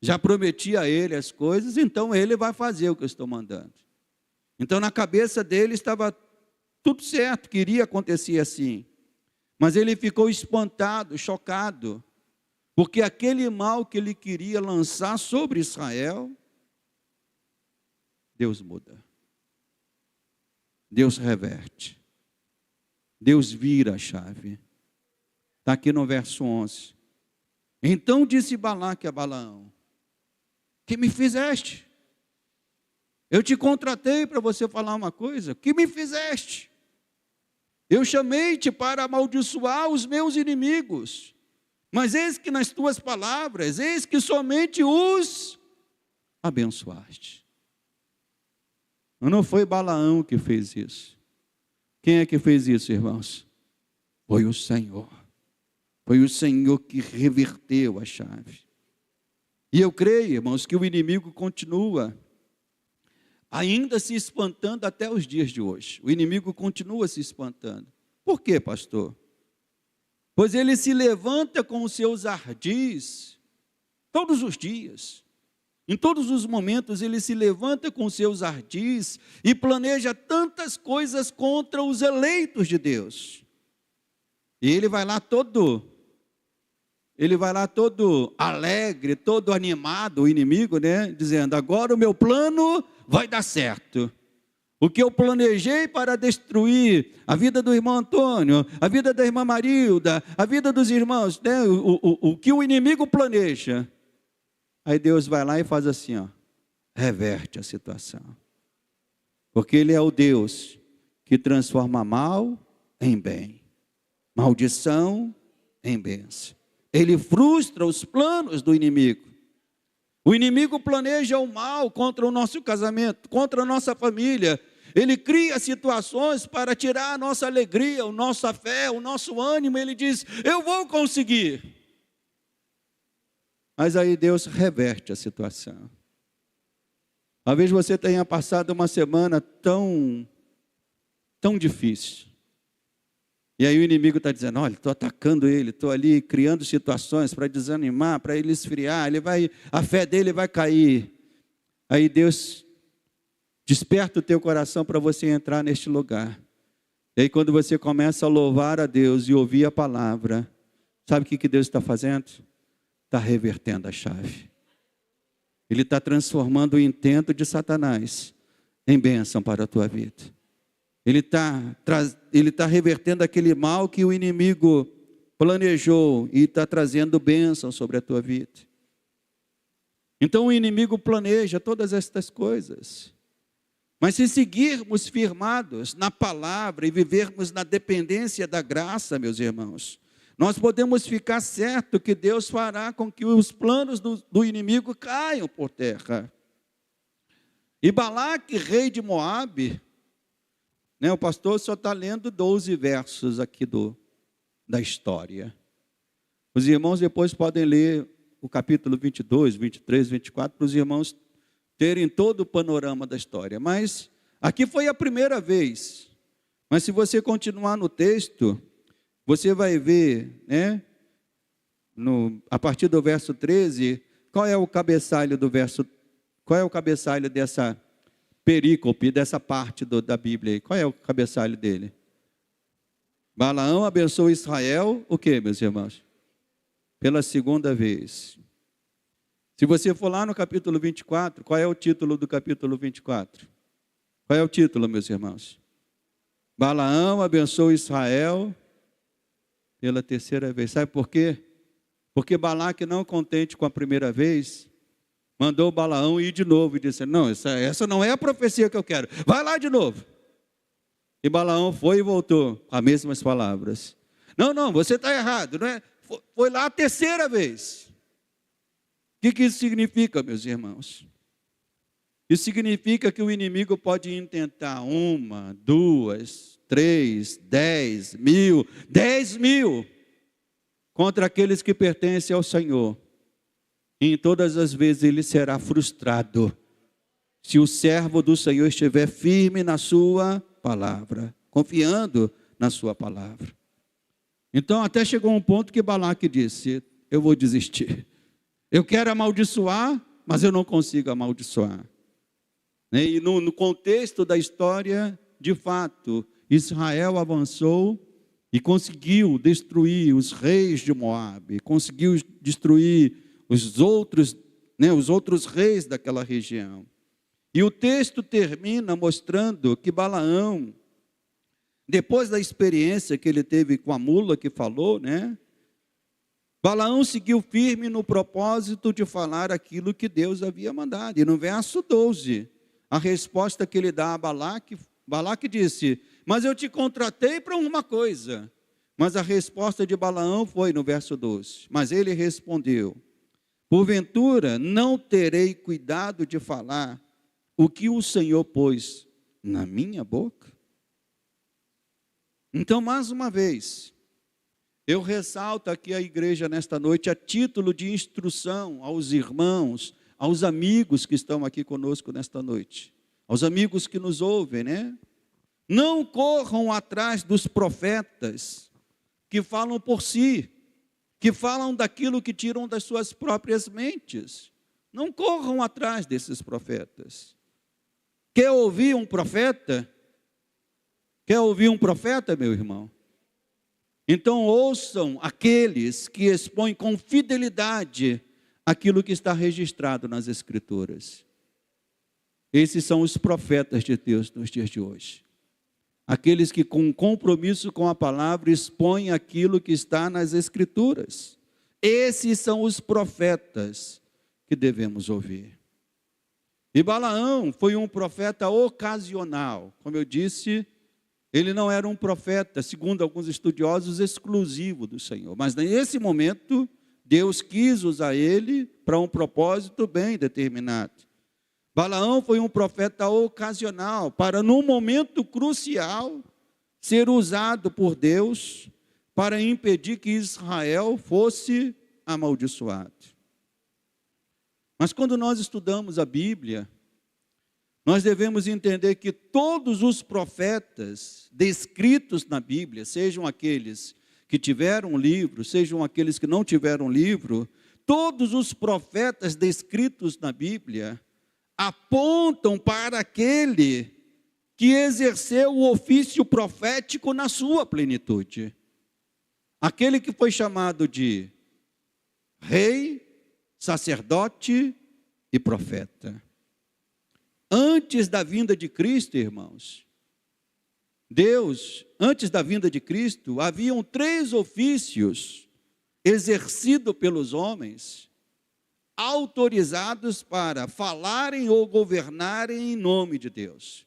já prometi a ele as coisas, então ele vai fazer o que eu estou mandando. Então na cabeça dele estava tudo certo, que iria acontecer assim. Mas ele ficou espantado, chocado, porque aquele mal que ele queria lançar sobre Israel, Deus muda. Deus reverte. Deus vira a chave. Está aqui no verso 11. Então disse Balaque a Balaão: que me fizeste? Eu te contratei para você falar uma coisa, que me fizeste? Eu chamei-te para amaldiçoar os meus inimigos, mas eis que nas tuas palavras, eis que somente os abençoaste. Não foi Balaão que fez isso. Quem é que fez isso, irmãos? Foi o Senhor. Foi o Senhor que reverteu a chave. E eu creio, irmãos, que o inimigo continua ainda se espantando até os dias de hoje. O inimigo continua se espantando. Por quê, pastor? Pois ele se levanta com os seus ardis todos os dias. Em todos os momentos ele se levanta com os seus ardis e planeja tantas coisas contra os eleitos de Deus. E ele vai lá todo alegre, todo animado, o inimigo, né? Dizendo: agora o meu plano vai dar certo. O que eu planejei para destruir a vida do irmão Antônio, a vida da irmã Marilda, a vida dos irmãos, né? O que o inimigo planeja. Aí Deus vai lá e faz assim, ó, reverte a situação. Porque Ele é o Deus que transforma mal em bem, maldição em bênção. Ele frustra os planos do inimigo. O inimigo planeja o mal contra o nosso casamento, contra a nossa família. Ele cria situações para tirar a nossa alegria, a nossa fé, o nosso ânimo. Ele diz: eu vou conseguir. Mas aí Deus reverte a situação. Talvez você tenha passado uma semana tão difícil. E aí o inimigo está dizendo: olha, estou atacando ele, estou ali criando situações para desanimar, para ele esfriar, a fé dele vai cair. Aí Deus desperta o teu coração para você entrar neste lugar. E aí quando você começa a louvar a Deus e ouvir a palavra, sabe o que Deus está fazendo? Está revertendo a chave. Ele está transformando o intento de Satanás em bênção para a tua vida. Ele está revertendo aquele mal que o inimigo planejou e está trazendo bênção sobre a tua vida. Então o inimigo planeja todas estas coisas. Mas se seguirmos firmados na palavra e vivermos na dependência da graça, meus irmãos, nós podemos ficar certo que Deus fará com que os planos do inimigo caiam por terra. E Balaque, rei de Moabe, né, o pastor só está lendo 12 versos aqui da história. Os irmãos depois podem ler o capítulo 22, 23, 24, para os irmãos terem todo o panorama da história. Mas aqui foi a primeira vez. Mas se você continuar no texto, você vai ver, né, a partir do verso 13, qual é o cabeçalho dessa perícope, dessa parte da Bíblia aí? Qual é o cabeçalho dele? Balaão abençoou Israel, o que, meus irmãos? Pela segunda vez. Se você for lá no capítulo 24, qual é o título do capítulo 24? Qual é o título, meus irmãos? Balaão abençoou Israel pela terceira vez. Sabe por quê? Porque Balaque, não contente com a primeira vez, mandou Balaão ir de novo e disse: não, essa não é a profecia que eu quero, vai lá de novo. E Balaão foi e voltou com as mesmas palavras. Não, você está errado, não é? Foi lá a terceira vez. O que isso significa, meus irmãos? Isso significa que o inimigo pode intentar 1, 2, 3, 10 mil contra aqueles que pertencem ao Senhor. E em todas as vezes ele será frustrado, se o servo do Senhor estiver firme na sua palavra, confiando na sua palavra. Então até chegou um ponto que Balaque disse: eu vou desistir. Eu quero amaldiçoar, mas eu não consigo amaldiçoar. E no contexto da história, de fato, Israel avançou e conseguiu destruir os reis de Moabe, conseguiu destruir os outros reis daquela região. E o texto termina mostrando que Balaão Depois da experiência que ele teve com a mula que falou, né? Balaão seguiu firme no propósito de falar aquilo que Deus havia mandado. E no verso 12, a resposta que ele dá a Balaque disse: mas eu te contratei para uma coisa. Mas a resposta de Balaão foi no verso 12. Mas ele respondeu: porventura não terei cuidado de falar o que o Senhor pôs na minha boca? Então, mais uma vez, eu ressalto aqui a igreja nesta noite a título de instrução aos irmãos, aos amigos que estão aqui conosco nesta noite, aos amigos que nos ouvem, né? Não corram atrás dos profetas que falam por si, que falam daquilo que tiram das suas próprias mentes. Não corram atrás desses profetas. Quer ouvir um profeta? Quer ouvir um profeta, meu irmão? Então ouçam aqueles que expõem com fidelidade aquilo que está registrado nas Escrituras. Esses são os profetas de Deus nos dias de hoje. Aqueles que com compromisso com a palavra expõem aquilo que está nas Escrituras. Esses são os profetas que devemos ouvir. E Balaão foi um profeta ocasional. Como eu disse, ele não era um profeta, segundo alguns estudiosos, exclusivo do Senhor. Mas nesse momento, Deus quis usar ele para um propósito bem determinado. Balaão foi um profeta ocasional, para num momento crucial, ser usado por Deus para impedir que Israel fosse amaldiçoado. Mas quando nós estudamos a Bíblia, nós devemos entender que todos os profetas descritos na Bíblia, sejam aqueles que tiveram livro, sejam aqueles que não tiveram livro, todos os profetas descritos na Bíblia apontam para aquele que exerceu o ofício profético na sua plenitude. Aquele que foi chamado de rei, sacerdote e profeta. Antes da vinda de Cristo, irmãos, antes da vinda de Cristo, haviam 3 ofícios exercidos pelos homens, autorizados para falarem ou governarem em nome de Deus.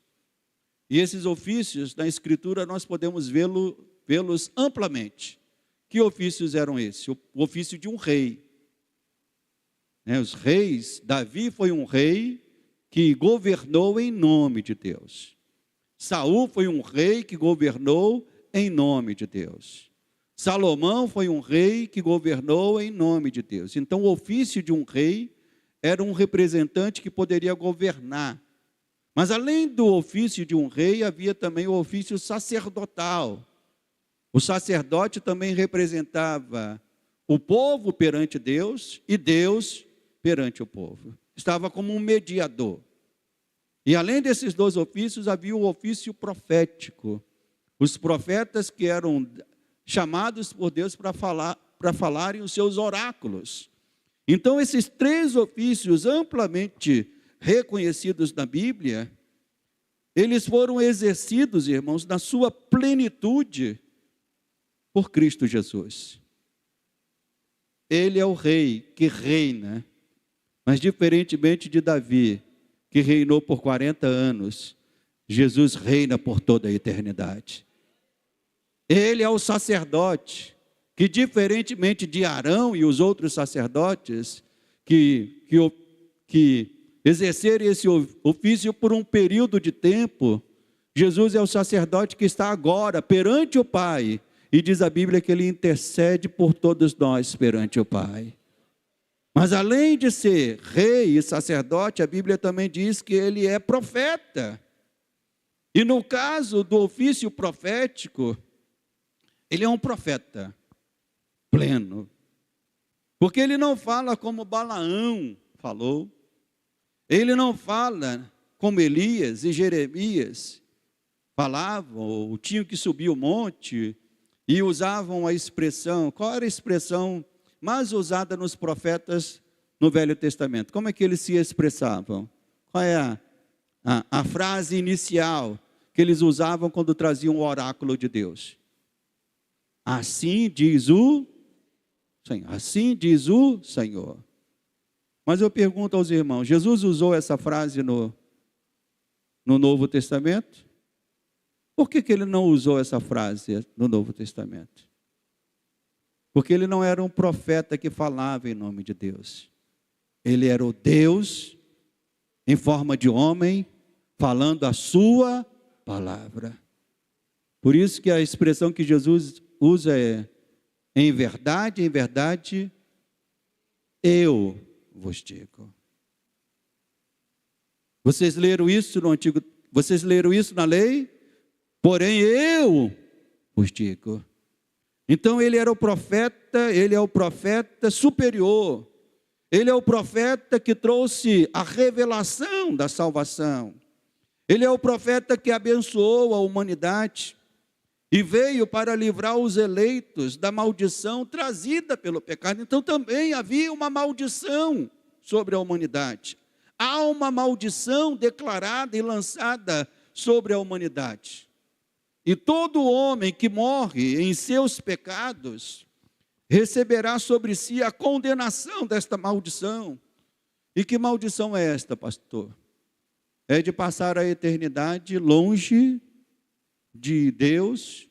E esses ofícios, na Escritura, nós podemos vê-los amplamente. Que ofícios eram esses? O ofício de um rei. Os reis, Davi foi um rei que governou em nome de Deus. Saul foi um rei que governou em nome de Deus. Salomão foi um rei que governou em nome de Deus. Então, o ofício de um rei era um representante que poderia governar. Mas, além do ofício de um rei, havia também o ofício sacerdotal. O sacerdote também representava o povo perante Deus e Deus perante o povo. Estava como um mediador. E além desses 2 ofícios, havia o ofício profético. Os profetas que eram chamados por Deus para falarem os seus oráculos. Então, esses 3 ofícios amplamente reconhecidos na Bíblia, eles foram exercidos, irmãos, na sua plenitude por Cristo Jesus. Ele é o rei que reina, mas diferentemente de Davi, que reinou por 40 anos, Jesus reina por toda a eternidade. Ele é o sacerdote, que diferentemente de Arão e os outros sacerdotes, que exerceram esse ofício por um período de tempo, Jesus é o sacerdote que está agora perante o Pai, e diz a Bíblia que ele intercede por todos nós perante o Pai. Mas além de ser rei e sacerdote, a Bíblia também diz que ele é profeta. E no caso do ofício profético, ele é um profeta pleno. Porque ele não fala como Balaão falou. Ele não fala como Elias e Jeremias falavam, ou tinham que subir o monte e usavam a expressão. Qual era a expressão mais usada nos profetas no Velho Testamento? Como é que eles se expressavam? Qual é a frase inicial que eles usavam quando traziam o oráculo de Deus. Assim diz o Senhor. Assim diz o Senhor. Mas eu pergunto aos irmãos, Jesus usou essa frase no Novo Testamento? Por que ele não usou essa frase no Novo Testamento? Porque ele não era um profeta que falava em nome de Deus. Ele era o Deus em forma de homem, falando a sua palavra. Por isso que a expressão que Jesus usa é: em verdade, eu vos digo. Vocês leram isso no Antigo, vocês leram isso na lei? Porém eu vos digo. Então ele era o profeta, ele é o profeta superior. Ele é o profeta que trouxe a revelação da salvação. Ele é o profeta que abençoou a humanidade e veio para livrar os eleitos da maldição trazida pelo pecado. Então também havia uma maldição sobre a humanidade. Há uma maldição declarada e lançada sobre a humanidade. E todo homem que morre em seus pecados receberá sobre si a condenação desta maldição. E que maldição é esta, pastor? É de passar a eternidade longe de Deus,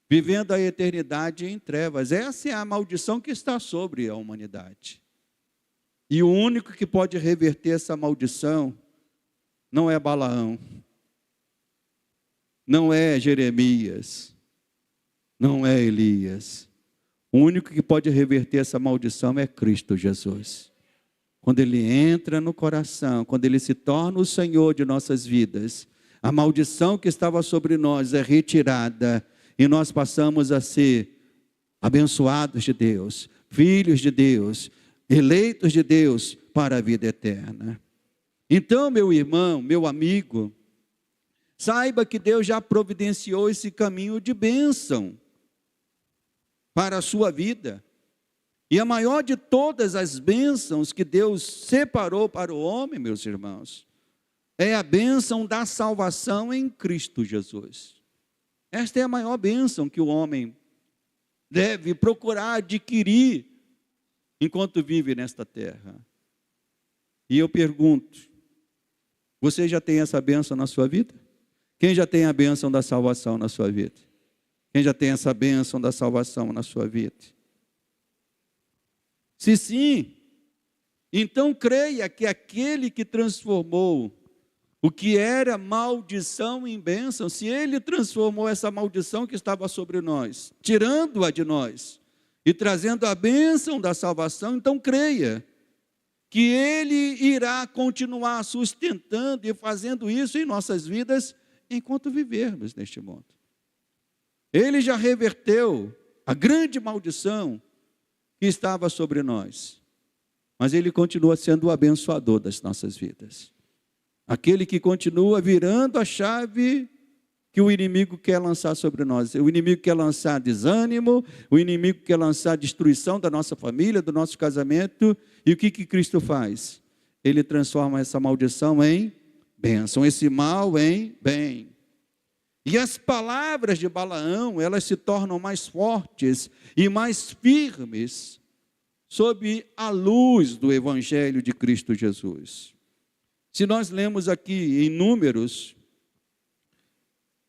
vivendo a eternidade em trevas. Essa é a maldição que está sobre a humanidade. E o único que pode reverter essa maldição não é Balaão, não é Jeremias, não é Elias. O único que pode reverter essa maldição é Cristo Jesus. Quando Ele entra no coração, quando Ele se torna o Senhor de nossas vidas, a maldição que estava sobre nós é retirada e nós passamos a ser abençoados de Deus, filhos de Deus, eleitos de Deus para a vida eterna. Então, meu irmão, meu amigo, saiba que Deus já providenciou esse caminho de bênção para a sua vida. E a maior de todas as bênçãos que Deus separou para o homem, meus irmãos, é a bênção da salvação em Cristo Jesus. Esta é a maior bênção que o homem deve procurar adquirir enquanto vive nesta terra. E eu pergunto, você já tem essa bênção na sua vida? Quem já tem a bênção da salvação na sua vida? Quem já tem essa bênção da salvação na sua vida? Se sim, então creia que aquele que transformou o que era maldição em bênção, se Ele transformou essa maldição que estava sobre nós, tirando-a de nós e trazendo a bênção da salvação, então creia que Ele irá continuar sustentando e fazendo isso em nossas vidas enquanto vivermos neste mundo. Ele já reverteu a grande maldição que estava sobre nós, mas Ele continua sendo o abençoador das nossas vidas. Aquele que continua virando a chave que o inimigo quer lançar sobre nós. O inimigo quer lançar desânimo, o inimigo quer lançar destruição da nossa família, do nosso casamento. E o que Cristo faz? Ele transforma essa maldição em bênção, esse mal em bem. E as palavras de Balaão, elas se tornam mais fortes e mais firmes sob a luz do Evangelho de Cristo Jesus. Se nós lemos aqui em Números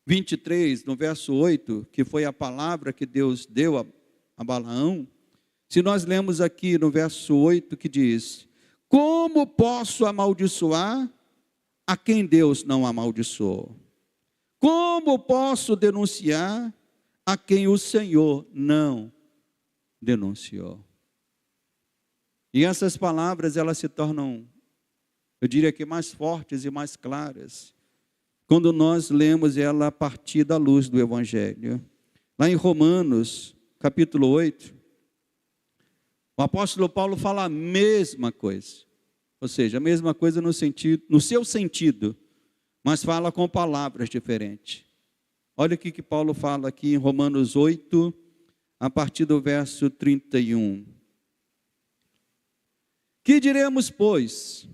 23, no verso 8, que foi a palavra que Deus deu a Balaão, se nós lemos aqui no verso 8 que diz: como posso amaldiçoar a quem Deus não amaldiçoou? Como posso denunciar a quem o Senhor não denunciou? E essas palavras, elas se tornam, eu diria que mais fortes e mais claras, quando nós lemos ela a partir da luz do Evangelho. Lá em Romanos, capítulo 8, o apóstolo Paulo fala a mesma coisa. Ou seja, a mesma coisa no seu sentido, mas fala com palavras diferentes. Olha o que Paulo fala aqui em Romanos 8, a partir do verso 31. Que diremos, pois,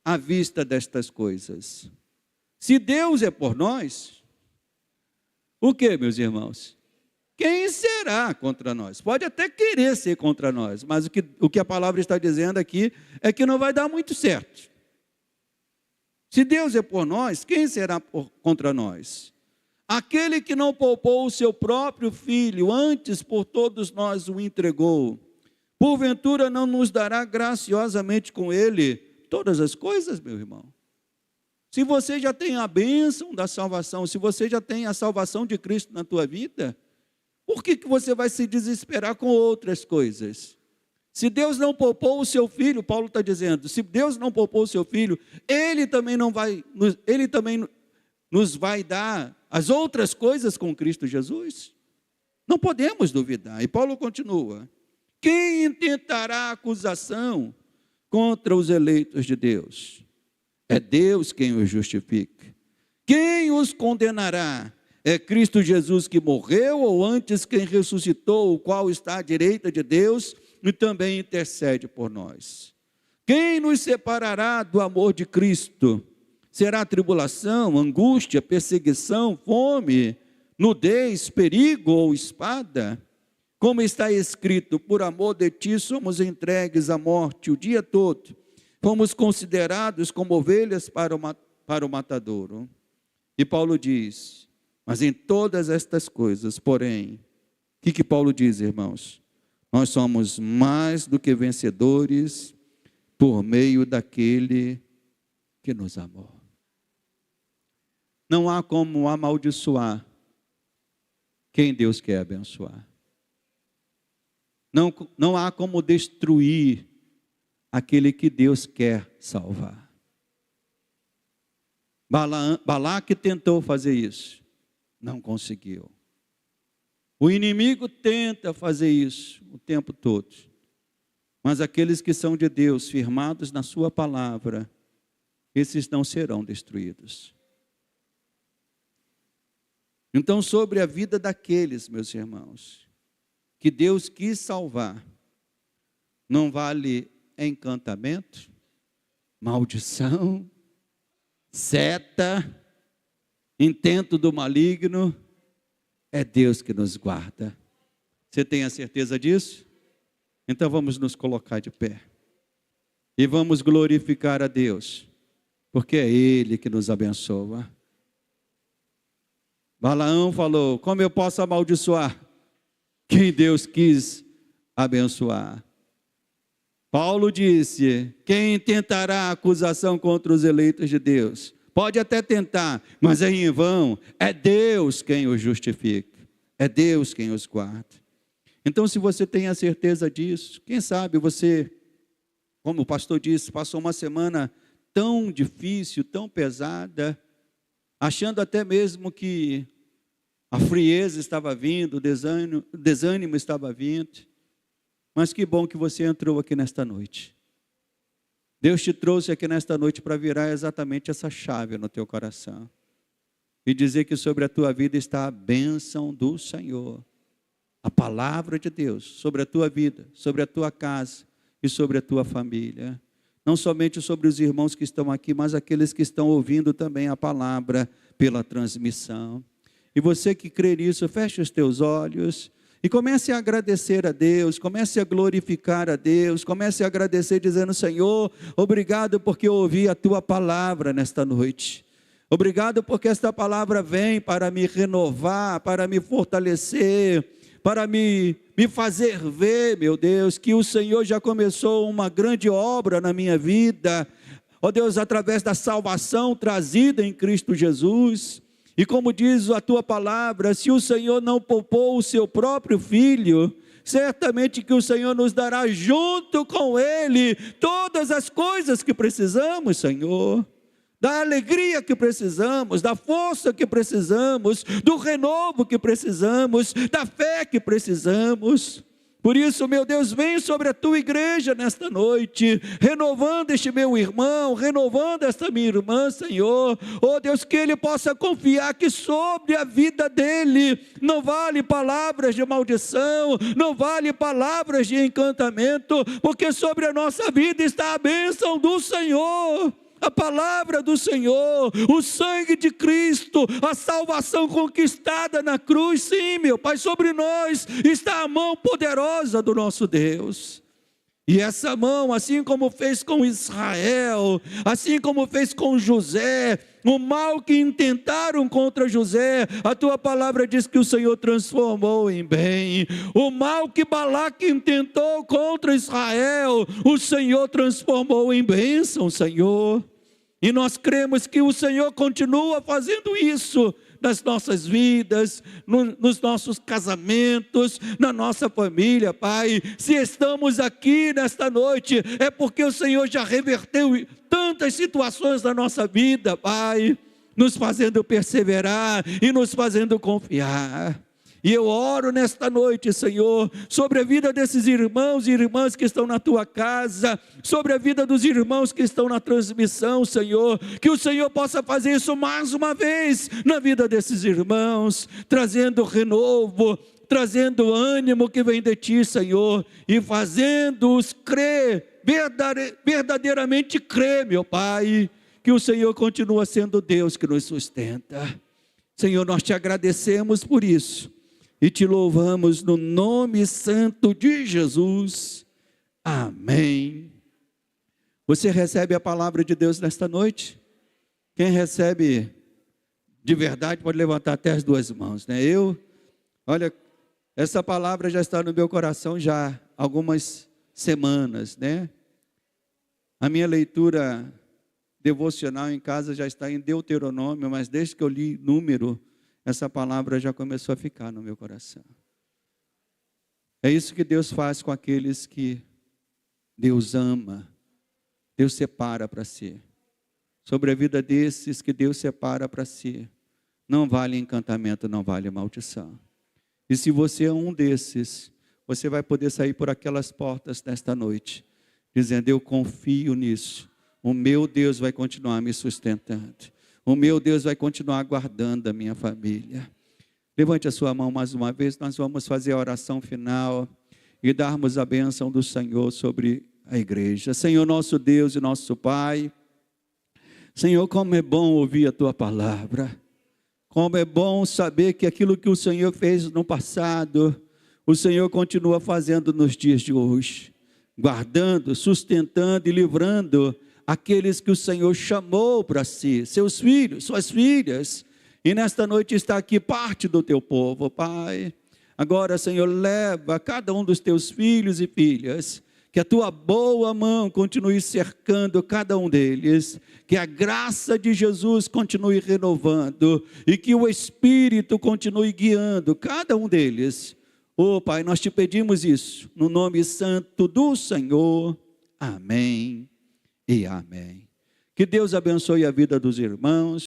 à vista destas coisas? Se Deus é por nós, O que, meus irmãos? Quem será contra nós? Pode até querer ser contra nós, mas o que a palavra está dizendo aqui é que não vai dar muito certo. Se Deus é por nós, quem será contra nós? Aquele que não poupou o seu próprio filho, antes por todos nós o entregou, porventura não nos dará graciosamente com ele todas as coisas, meu irmão? Se você já tem a bênção da salvação, se você já tem a salvação de Cristo na tua vida, por que você vai se desesperar com outras coisas? Se Deus não poupou o seu filho, Paulo está dizendo, se Deus não poupou o seu filho, Ele também nos vai dar as outras coisas com Cristo Jesus? Não podemos duvidar. E Paulo continua, quem intentará acusação contra os eleitos de Deus? É Deus quem os justifica. Quem os condenará? É Cristo Jesus que morreu, ou antes quem ressuscitou, o qual está à direita de Deus e também intercede por nós. Quem nos separará do amor de Cristo? Será tribulação, angústia, perseguição, fome, nudez, perigo ou espada? Como está escrito, por amor de ti somos entregues à morte o dia todo. Fomos considerados como ovelhas para o matadouro. E Paulo diz, mas em todas estas coisas, porém, o que Paulo diz, irmãos? Nós somos mais do que vencedores por meio daquele que nos amou. Não há como amaldiçoar quem Deus quer abençoar. Não há como destruir aquele que Deus quer salvar. Balaque tentou fazer isso, não conseguiu. O inimigo tenta fazer isso o tempo todo. Mas aqueles que são de Deus, firmados na sua palavra, esses não serão destruídos. Então, sobre a vida daqueles, meus irmãos, que Deus quis salvar, não vale encantamento, maldição, seta, intento do maligno, é Deus que nos guarda. Você tem a certeza disso? Então vamos nos colocar de pé e vamos glorificar a Deus, porque é Ele que nos abençoa. Balaão falou, como eu posso amaldiçoar quem Deus quis abençoar? Paulo disse, quem tentará acusação contra os eleitos de Deus? Pode até tentar, mas é em vão. É Deus quem os justifica. É Deus quem os guarda. Então, se você tem a certeza disso, quem sabe você, como o pastor disse, passou uma semana tão difícil, tão pesada, achando até mesmo que a frieza estava vindo, o desânimo estava vindo. Mas que bom que você entrou aqui nesta noite. Deus te trouxe aqui nesta noite para virar exatamente essa chave no teu coração. E dizer que sobre a tua vida está a bênção do Senhor. A palavra de Deus sobre a tua vida, sobre a tua casa e sobre a tua família. Não somente sobre os irmãos que estão aqui, mas aqueles que estão ouvindo também a palavra pela transmissão. E você que crê nisso, feche os teus olhos e comece a agradecer a Deus, comece a glorificar a Deus, comece a agradecer dizendo, Senhor, obrigado porque eu ouvi a Tua palavra nesta noite. Obrigado porque esta palavra vem para me renovar, para me fortalecer, para me fazer ver, meu Deus, que o Senhor já começou uma grande obra na minha vida. Ó Deus, através da salvação trazida em Cristo Jesus. E como diz a tua palavra, se o Senhor não poupou o seu próprio filho, certamente que o Senhor nos dará junto com Ele todas as coisas que precisamos, Senhor. Da alegria que precisamos, da força que precisamos, do renovo que precisamos, da fé que precisamos. Por isso, meu Deus, vem sobre a tua igreja nesta noite, renovando este meu irmão, renovando esta minha irmã, Senhor. Oh Deus, que ele possa confiar que sobre a vida dele não vale palavras de maldição, não vale palavras de encantamento, porque sobre a nossa vida está a bênção do Senhor. a palavra do Senhor, o sangue de Cristo, a salvação conquistada na cruz. Sim, meu Pai, sobre nós está a mão poderosa do nosso Deus. E essa mão, assim como fez com Israel, assim como fez com José, o mal que intentaram contra José, a tua palavra diz que o Senhor transformou em bem. O mal que Balaque intentou contra Israel, o Senhor transformou em bênção, Senhor. E nós cremos que o Senhor continua fazendo isso nas nossas vidas, nos nossos casamentos, na nossa família, Pai. Se estamos aqui nesta noite, é porque o Senhor já reverteu tantas situações da nossa vida, Pai, nos fazendo perseverar e nos fazendo confiar. E eu oro nesta noite, Senhor, sobre a vida desses irmãos e irmãs que estão na tua casa, sobre a vida dos irmãos que estão na transmissão, Senhor, que o Senhor possa fazer isso mais uma vez na vida desses irmãos, trazendo renovo, trazendo ânimo que vem de ti, Senhor, e fazendo-os crer, verdadeiramente crer, meu Pai, que o Senhor continua sendo Deus que nos sustenta. Senhor, nós te agradecemos por isso e te louvamos no nome santo de Jesus. Amém. Você recebe a palavra de Deus nesta noite? Quem recebe de verdade pode levantar até as duas mãos, né? Olha, essa palavra já está no meu coração já há algumas semanas, né? A minha leitura devocional em casa já está em Deuteronômio, mas desde que eu li Número, essa palavra já começou a ficar no meu coração. É isso que Deus faz com aqueles que Deus ama, Deus separa para si. Sobre a vida desses que Deus separa para si, não vale encantamento, não vale maldição. E se você é um desses, você vai poder sair por aquelas portas nesta noite, dizendo: eu confio nisso, o meu Deus vai continuar me sustentando. O meu Deus vai continuar guardando a minha família. Levante a sua mão mais uma vez, nós vamos fazer a oração final e darmos a bênção do Senhor sobre a igreja. Senhor, nosso Deus e nosso Pai, Senhor, como é bom ouvir a tua palavra, como é bom saber que aquilo que o Senhor fez no passado, o Senhor continua fazendo nos dias de hoje, guardando, sustentando e livrando aqueles que o Senhor chamou para si, seus filhos, suas filhas, e nesta noite está aqui parte do teu povo, Pai. Agora, Senhor, leva cada um dos teus filhos e filhas, que a tua boa mão continue cercando cada um deles, que a graça de Jesus continue renovando, e que o Espírito continue guiando cada um deles. Oh, Pai, nós te pedimos isso, no nome santo do Senhor. Amém e amém. Que Deus abençoe a vida dos irmãos.